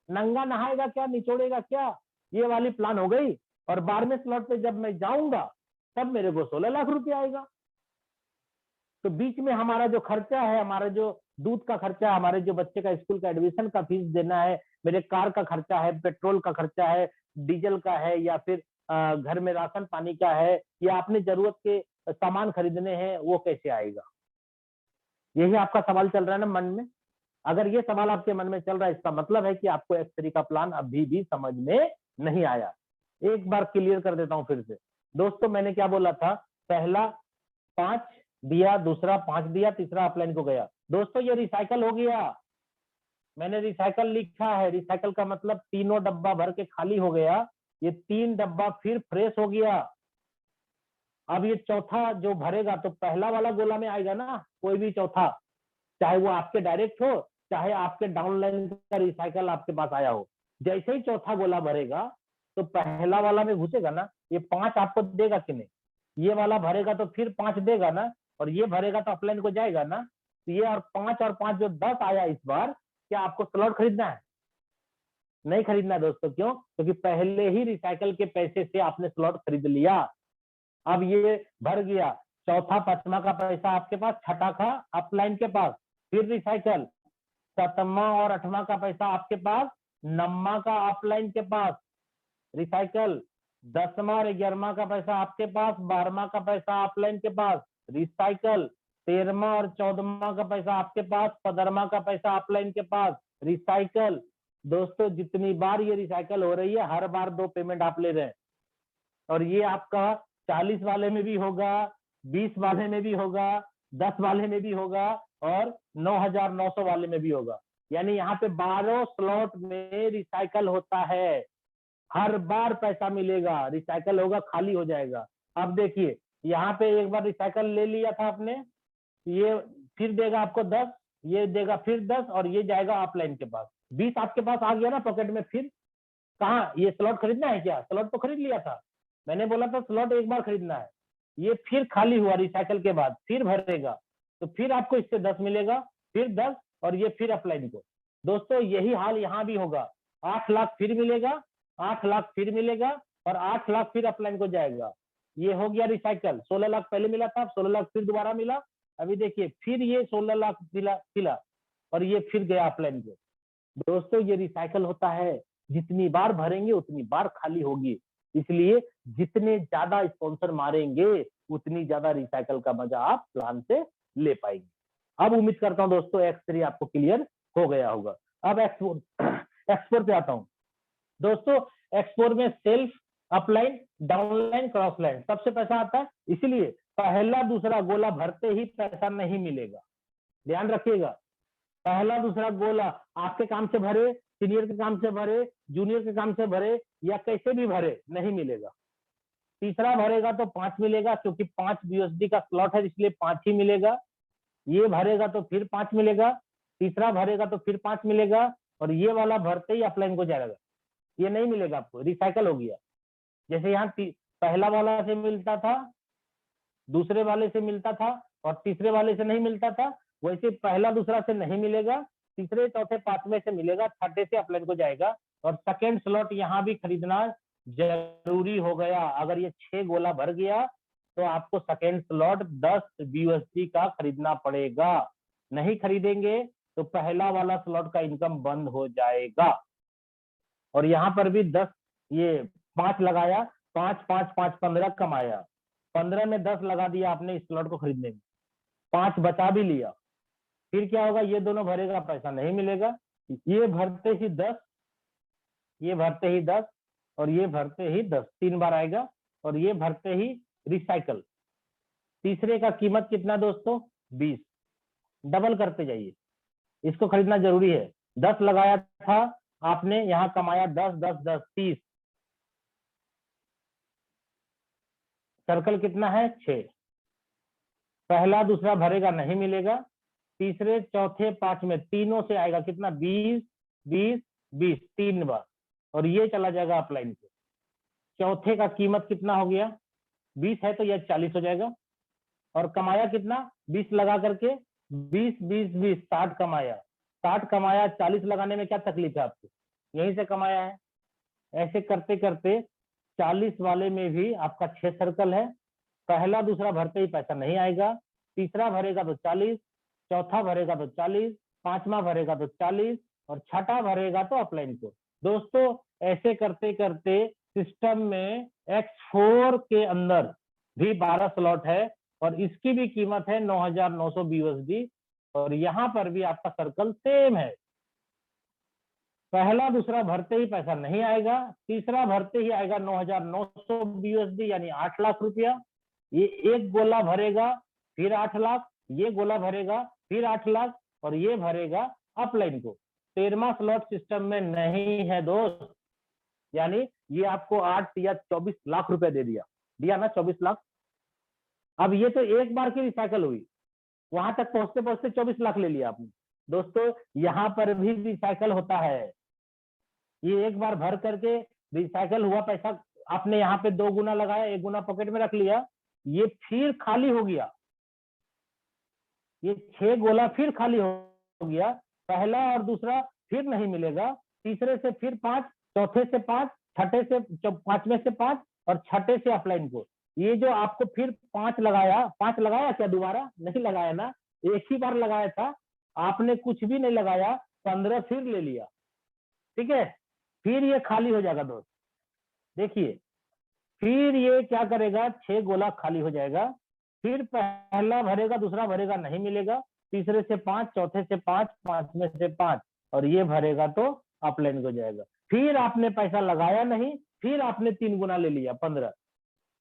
नंगा नहाएगा क्या, निचोड़ेगा क्या? ये वाली प्लान हो गई। और 12वें स्लॉट पे जब मैं जाऊंगा तब मेरे को 16 लाख रुपया आएगा। तो बीच में हमारा जो खर्चा है, हमारा जो दूध का खर्चा, हमारे जो बच्चे का स्कूल का एडमिशन का फीस देना है, मेरे कार का खर्चा है, पेट्रोल का खर्चा है, डीजल का है, या फिर घर में राशन पानी का है, या अपनी जरूरत के सामान खरीदने हैं, वो कैसे आएगा? यही आपका सवाल चल रहा है ना मन में। अगर ये सवाल आपके मन में चल रहा है, इसका मतलब है कि आपको X3 का प्लान अभी भी समझ में नहीं आया। एक बार क्लियर कर देता हूं फिर से। दोस्तों मैंने क्या बोला था, पहला 5 दिया, दूसरा 5 दिया, तीसरा अपलाइन को गया। दोस्तों ये रिसाइकल हो गया। मैंने रिसाइकल लिखा है, रिसाइकल का मतलब तीनों डब्बा भर के खाली हो गया, ये 3 डब्बा फिर फ्रेश हो गया। अब ये चौथा जो भरेगा तो पहला वाला गोला में आएगा ना, कोई भी चौथा, चाहे वो आपके डायरेक्ट हो, चाहे आपके डाउनलाइन का रिसाइकल आपके पास आया हो। जैसे ही चौथा गोला भरेगा तो पहला वाला में घुसेगा ना, ये 5 आपको देगा कि नहीं, ये वाला भरेगा तो फिर 5 देगा ना, और ये भरेगा तो अपलाइन को जाएगा ना, तो ये और 5 जो 10 आया इस बार, क्या आपको स्लॉट खरीदना है? नहीं खरीदना है दोस्तों। क्यों? क्योंकि पहले ही रिसाइकल के पैसे से आपने स्लॉट खरीद लिया। अब ये भर गया, चौथा पांचवा का पैसा आपके पास, छठा का अपलाइन के पास, फिर रिसाइकल, सातवां और आठवां का पैसा आपके पास, नौवां का अपलाइन के पास, रिसाइकल, 10वां और 11वां का पैसा आपके पास, 12वां का पैसा अपलाइन के पास, रिसाइकल, 13वां और 14वां का पैसा आपके पास, 15वां का पैसा अपलाइन के पास, रिसाइकल। दोस्तों जितनी बार ये रिसाइकल हो रही है, हर बार 2 पेमेंट आप ले रहे हैं, और ये आपका 40 वाले में भी होगा, 20 वाले में भी होगा, 10 वाले में भी होगा, और 9,900 वाले में भी होगा। यानी यहाँ पे 12 स्लॉट में रिसाइकल होता है, हर बार पैसा मिलेगा, रिसाइकल होगा, खाली हो जाएगा। अब देखिए यहाँ पे एक बार रिसाइकल ले लिया था आपने, ये फिर देगा आपको 10, ये देगा फिर 10, और ये जाएगा अपलाइन के पास, 20 आपके पास आ गया ना पॉकेट में। फिर कहाँ ये स्लॉट खरीदना है क्या? स्लॉट तो खरीद लिया था, मैंने बोला था स्लॉट एक बार खरीदना है। ये फिर खाली हुआ रिसाइकल के बाद, फिर भरेगा, तो फिर आपको इससे 10 मिलेगा, फिर 10, और ये फिर अपलाइन को। दोस्तों यही हाल यहाँ भी होगा, 8 लाख फिर मिलेगा, 8 लाख फिर मिलेगा, और 8 लाख फिर अपलाइन को जाएगा। ये हो गया रिसाइकल, 16 लाख पहले मिला था, 16 लाख फिर दोबारा मिला। अभी देखिए फिर ये 16 लाख मिला, और ये फिर गया अपलाइन को। दोस्तों ये रिसाइकल होता है, जितनी बार भरेंगे उतनी बार खाली होगी, इसलिए जितने ज्यादा स्पॉन्सर मारेंगे उतनी ज्यादा रिसाइकल का मजा आप प्लान से ले पाएंगे। अब उम्मीद करता हूं दोस्तों X3 आपको क्लियर हो गया होगा। अब X4 पे आता हूं दोस्तों। X4 में सेल्फ, अपलाइन, डाउनलाइन, क्रॉसलाइन सबसे पैसा आता है, इसलिए पहला दूसरा गोला भरते ही पैसा नहीं मिलेगा, ध्यान रखिएगा। पहला दूसरा गोला आपके काम से भरे, सीनियर के काम से भरे, जूनियर के काम से भरे, या कैसे भी भरे, नहीं मिलेगा। तीसरा भरेगा तो 5 मिलेगा, क्योंकि 5 BUSD का स्लॉट है, इसलिए 5 ही मिलेगा। ये भरेगा तो फिर 5 मिलेगा, तीसरा भरेगा तो फिर 5 मिलेगा, और ये वाला भरते ही अपलाइन को जाएगा, ये नहीं मिलेगा आपको, रिसाइकल हो गया। जैसे यहाँ पहला वाला से मिलता था, दूसरे वाले से मिलता था, और तीसरे वाले से नहीं मिलता था, वैसे पहला दूसरा से नहीं मिलेगा, तीसरे चौथे पांचवें से मिलेगा, छठे से अपलाइन को जाएगा। और सेकेंड स्लॉट यहाँ भी खरीदना जरूरी हो गया। अगर ये 6 गोला भर गया तो आपको सेकेंड स्लॉट 10 BUSD का खरीदना पड़ेगा, नहीं खरीदेंगे तो पहला वाला स्लॉट का इनकम बंद हो जाएगा। और यहाँ पर भी 10, ये 5 लगाया, 5 5 5 15 कमाया, 15 में 10 लगा दिया आपने इस स्लॉट को खरीदने में, 5 बचा भी लिया। फिर क्या होगा, ये दोनों भरेगा, पैसा नहीं मिलेगा, ये भरते ही 10, ये भरते ही 10, और ये भरते ही 10, 3 बार आएगा, और ये भरते ही रिसाइकल। तीसरे का कीमत कितना दोस्तों, 20, डबल करते जाइए, इसको खरीदना जरूरी है। 10 लगाया था आपने, यहाँ कमाया 10 10 10 30, सर्कल कितना है, 6। पहला दूसरा भरेगा, नहीं मिलेगा, तीसरे चौथे पांचवें तीनों से आएगा कितना, 20 20 20, 3 बार, और ये चला जाएगा अपलाइन पे। चौथे का कीमत कितना हो गया, 20 है तो यह 40 हो जाएगा, और कमाया कितना, 20 लगा करके 20 20 20 60 कमाया, 60 कमाया, 40 लगाने में क्या तकलीफ है आपको, यहीं से कमाया है। ऐसे करते करते 40 वाले में भी आपका 6 सर्कल है, पहला दूसरा भरते ही पैसा नहीं आएगा, तीसरा भरेगा तो 40, चौथा भरेगा तो 40, पांचवा भरेगा तो 40, और छठा भरेगा तो अपलाइन को। दोस्तों ऐसे करते करते सिस्टम में X4 के अंदर भी 12 स्लॉट है, और इसकी भी कीमत है 9,900 BUSD, और यहाँ पर भी आपका सर्कल सेम है। पहला दूसरा भरते ही पैसा नहीं आएगा, तीसरा भरते ही आएगा 9,900 BUSD, यानी 8 लाख रुपया। ये एक गोला भरेगा फिर 8 लाख, ये गोला भरेगा फिर 8 लाख, और ये भरेगा अपलाइन को। 13वां स्लॉट सिस्टम में नहीं है दोस्त, यानी ये आपको 8 या 24 लाख रुपए दे दिया ना, 24 लाख। अब ये तो एक बार की रिसाइकल हुई, वहां तक पहुंचते पहुंचते 24 लाख ले लिया आपने। दोस्तों यहाँ पर भी रिसाइकल होता है, ये एक बार भर करके रिसाइकल हुआ पैसा आपने यहाँ पे 2 गुना लगाया, 1 गुना पॉकेट में रख लिया, ये फिर खाली हो गया, ये 6 गोला फिर खाली हो गया, पहला और दूसरा फिर नहीं मिलेगा, तीसरे से फिर 5, चौथे से 5, छठे से 5वें से 5 और छठे से अपलाइन को। ये जो आपको फिर 5 लगाया, 5 लगाया क्या दोबारा? नहीं लगाया ना, एक ही बार लगाया था, आपने कुछ भी नहीं लगाया, 15 फिर ले लिया, ठीक है। फिर ये खाली हो जाएगा दोस्त, देखिए फिर ये क्या करेगा, 6 गोला खाली हो जाएगा, फिर पहला भरेगा, दूसरा भरेगा, नहीं मिलेगा, तीसरे से 5, चौथे से 5, 5वें से 5 और ये भरेगा तो अपलाइन हो जाएगा। फिर आपने पैसा लगाया नहीं, फिर आपने 3 गुना ले लिया 15।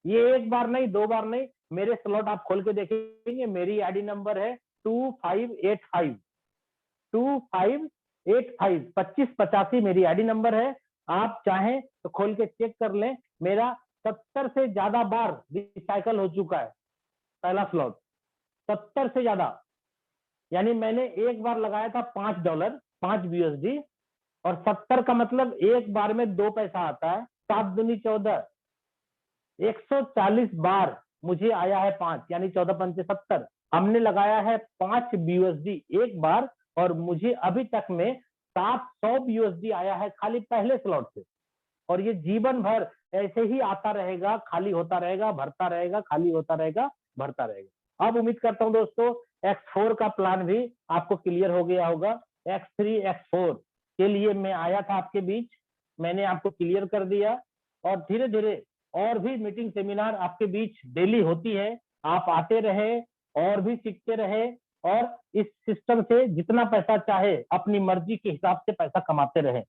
ये एक बार नहीं, 2 बार नहीं, मेरे स्लॉट आप खोल के देखेंगे, मेरी आईडी नंबर है 2585 2585 2585 मेरी आईडी नंबर है। आप चाहें तो खोल के चेक कर लें, मेरा 70 से ज्यादा बार रिसाइकल हो चुका है पहला स्लॉट, 70 से ज्यादा। यानी मैंने एक बार लगाया था $5 5 USD और 70 का मतलब एक बार में 2 पैसा आता है, 7 दूनी 14, 140 बार मुझे आया है 5, यानी 14 पंचे 70। हमने लगाया है 5 USD एक बार और मुझे अभी तक में 700 USD आया है खाली पहले स्लॉट से, और ये जीवन भर ऐसे ही आता रहेगा, खाली होता रहेगा, भरता रहेगा, खाली होता रहेगा, भरता रहेगा। अब उम्मीद करता हूं दोस्तों X4 का प्लान भी आपको क्लियर हो गया होगा। X3 X4 के लिए मैं आया था आपके बीच, मैंने आपको क्लियर कर दिया, और धीरे धीरे और भी मीटिंग सेमिनार आपके बीच डेली होती है, आप आते रहे और भी सीखते रहे, और इस सिस्टम से जितना पैसा चाहे अपनी मर्जी के हिसाब से पैसा कमाते रहे।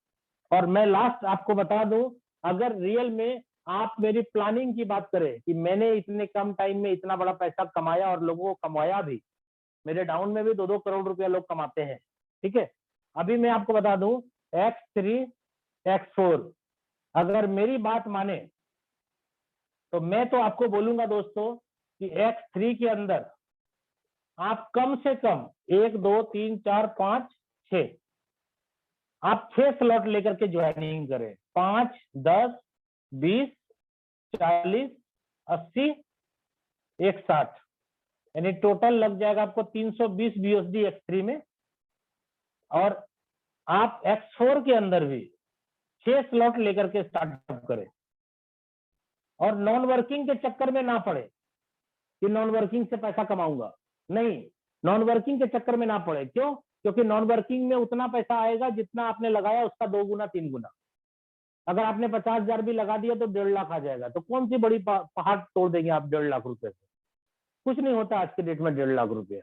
और मैं लास्ट आपको बता दूं, अगर रियल में आप मेरी प्लानिंग की बात करें कि मैंने इतने कम टाइम में इतना बड़ा पैसा कमाया और लोगों को कमाया भी, मेरे डाउन में भी 2-2 करोड़ रुपया लोग कमाते हैं, ठीक है। अभी मैं आपको बता दूं X3 X4 अगर मेरी बात माने तो मैं तो आपको बोलूंगा दोस्तों कि X3 के अंदर आप कम से कम 1 2 3 4 5 6 आप 6 स्लॉट लेकर के ज्वाइनिंग करें, 5 10 20 40 80 160, यानी टोटल लग जाएगा आपको 320 USD X3 में। और आप X4 के अंदर भी 6 स्लॉट लेकर के स्टार्टअप करें, और नॉन वर्किंग के चक्कर में ना पड़े कि नॉन वर्किंग से पैसा कमाऊंगा, नहीं, नॉन वर्किंग के चक्कर में ना पड़े। क्यों? क्योंकि नॉन वर्किंग में उतना पैसा आएगा जितना आपने लगाया उसका 2 गुना 3 गुना। अगर आपने 50,000 भी लगा दिया तो 1.5 लाख आ जाएगा, तो कौन सी बड़ी पहाड़ तोड़ देंगे आप 1.5 लाख रुपए से? कुछ नहीं होता आज के डेट में 1.5 लाख रुपया,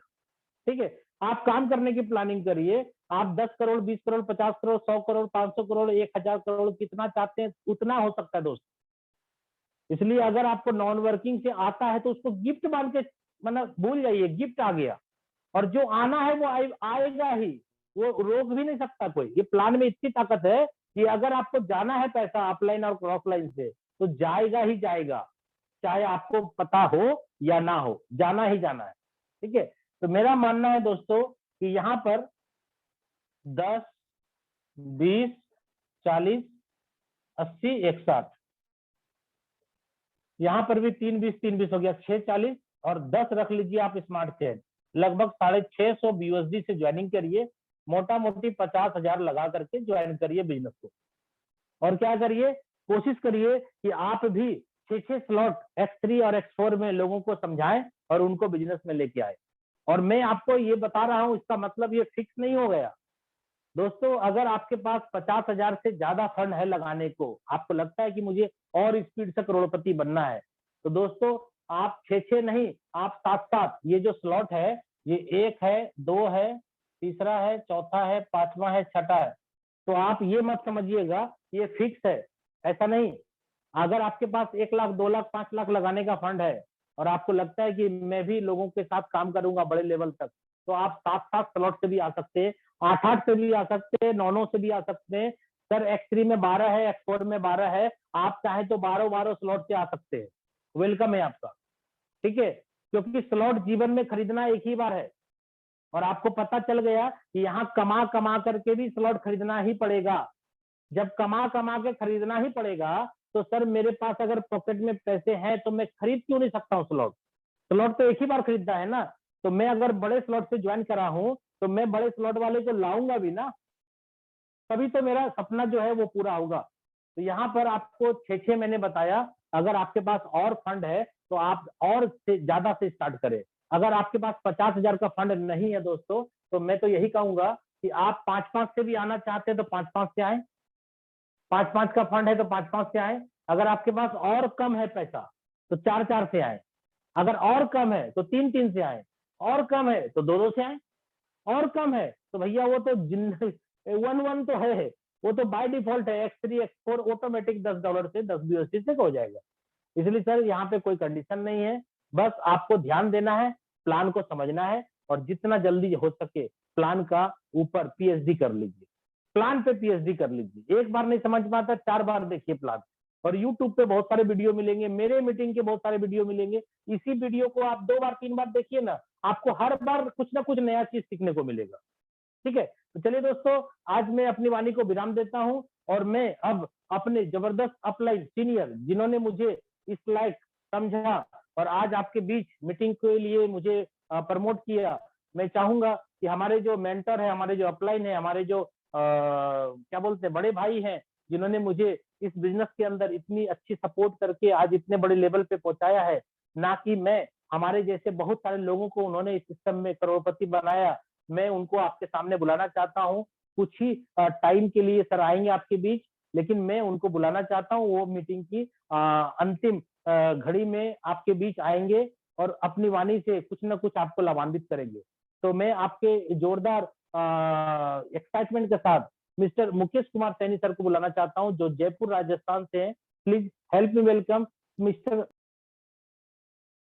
ठीक है। आप काम करने की प्लानिंग करिए, आप 10 करोड़ 20 करोड़ 50 करोड़ 100 करोड़ 500 करोड़ 1000 करोड़ कितना चाहते हैं उतना हो सकता है दोस्त। इसलिए अगर आपको नॉन वर्किंग से आता है तो उसको गिफ्ट मान के मतलब भूल जाइए, गिफ्ट आ गया, और जो आना है वो आएगा ही, वो रोक भी नहीं सकता कोई। ये प्लान में इतनी ताकत है कि अगर आपको जाना है पैसा अपलाइन और क्रॉस लाइन से तो जाएगा ही जाएगा, चाहे आपको पता हो या ना हो, जाना ही जाना है, ठीक है। तो मेरा मानना है दोस्तों कि यहाँ पर 10 20 40 80 160, यहाँ पर भी 3 20 3 20 हो गया, 6 40 और 10 रख लीजिए आप स्मार्ट चेन, लगभग 650 USD से ज्वाइनिंग करिए, मोटा मोटी 50,000 लगा करके ज्वाइन करिए बिजनेस को। और क्या करिए, कोशिश करिए कि आप भी 6 स्लॉट X3 और X4 में लोगों को समझाएं और उनको बिजनेस में लेके आए। और मैं आपको ये बता रहा हूं, इसका मतलब ये फिक्स नहीं हो गया दोस्तों। अगर आपके पास 50,000 से ज्यादा फंड है लगाने को, आपको लगता है कि मुझे और स्पीड से करोड़पति बनना है, तो दोस्तों आप 6 नहीं, आप 7 ये जो स्लॉट है, ये 1 है 2 है, तीसरा है, चौथा है, 5वां है, छठा है, तो आप ये मत समझिएगा ये फिक्स है, ऐसा नहीं। अगर आपके पास 1 लाख 2 लाख 5 लाख लगाने का फंड है और आपको लगता है कि मैं भी लोगों के साथ काम करूंगा बड़े लेवल तक, तो आप 7 स्लॉट से भी आ सकते हैं, 8 से भी आ सकते हैं, 9 से भी आ सकते हैं। सर X3 में 12 है, X4 में 12 है, आप चाहे तो 12 स्लॉट से आ सकते हैं, वेलकम है आपका, ठीक है। क्योंकि स्लॉट जीवन में खरीदना एक ही बार है और आपको पता चल गया कि यहाँ कमा कमा करके भी स्लॉट खरीदना ही पड़ेगा। जब कमा कमा के खरीदना ही पड़ेगा तो सर मेरे पास अगर पॉकेट में पैसे हैं तो मैं खरीद क्यों नहीं सकता हूँ स्लॉट? स्लॉट तो एक ही बार खरीदना है ना। तो मैं अगर बड़े स्लॉट से ज्वाइन करा हूं तो मैं बड़े स्लॉट वाले को लाऊंगा भी ना, तभी तो मेरा सपना जो है वो पूरा होगा। तो यहाँ पर आपको 6 महीने बताया। अगर आपके पास और फंड है तो आप और से ज्यादा से स्टार्ट करें। अगर आपके पास 50,000 का फंड नहीं है दोस्तों, तो मैं तो यही कहूंगा कि आप 5-5 से भी आना चाहते हैं तो 5-5 से आए। 5-5 का फंड है तो 5-5 से आए। अगर आपके पास और कम है पैसा तो 4-4 से आए। अगर और कम है तो 3-3 से आए। और कम है तो 2-2 से आए। और कम है तो भैया वो तो 1-1 तो है, वो तो बाय डिफॉल्ट है। X3 X4 ऑटोमेटिक $10 से 10 USD से हो जाएगा। इसलिए सर यहाँ पे कोई कंडीशन नहीं है, बस आपको ध्यान देना है, प्लान को समझना है और जितना जल्दी हो सके प्लान का ऊपर PhD कर लीजिए। प्लान पे PhD कर लीजिए। एक बार नहीं समझ में आता 4 बार देखिए प्लान। और यूट्यूब पे बहुत सारे वीडियो मिलेंगे, मेरे मीटिंग के बहुत सारे वीडियो मिलेंगे। इसी वीडियो को आप 2 बार 3 बार देखिए ना, आपको हर बार कुछ ना कुछ नया चीज सीखने को मिलेगा। ठीक है, तो चलिए दोस्तों, आज मैं अपनी वाणी को विराम देता हूं और मैं अब अपने जबरदस्त अपलाइन सीनियर जिन्होंने मुझे इस लायक समझा और आज आपके बीच मीटिंग के लिए मुझे प्रमोट किया, मैं चाहूंगा कि हमारे जो मेंटर है, हमारे जो अपलाइन है, हमारे जो क्या बोलते हैं बड़े भाई हैं, जिन्होंने मुझे इस बिजनेस के अंदर इतनी अच्छी सपोर्ट करके आज इतने बड़े लेवल पे पहुंचाया है, ना कि मैं, हमारे जैसे बहुत सारे लोगों को उन्होंने इस सिस्टम में करोड़पति बनाया। मैं उनको आपके सामने बुलाना चाहता हूं। कुछ ही टाइम के लिए सर आएंगे आपके बीच, लेकिन मैं उनको बुलाना चाहता हूं। वो मीटिंग की अंतिम घड़ी में आपके बीच आएंगे और अपनी वाणी से कुछ ना कुछ आपको लाभान्वित करेंगे। तो मैं आपके जोरदार एक्साइटमेंट के साथ मिस्टर मुकेश कुमार सैनी सर को बुलाना चाहता हूं, जो जयपुर राजस्थान से हैं। Please help me welcome mister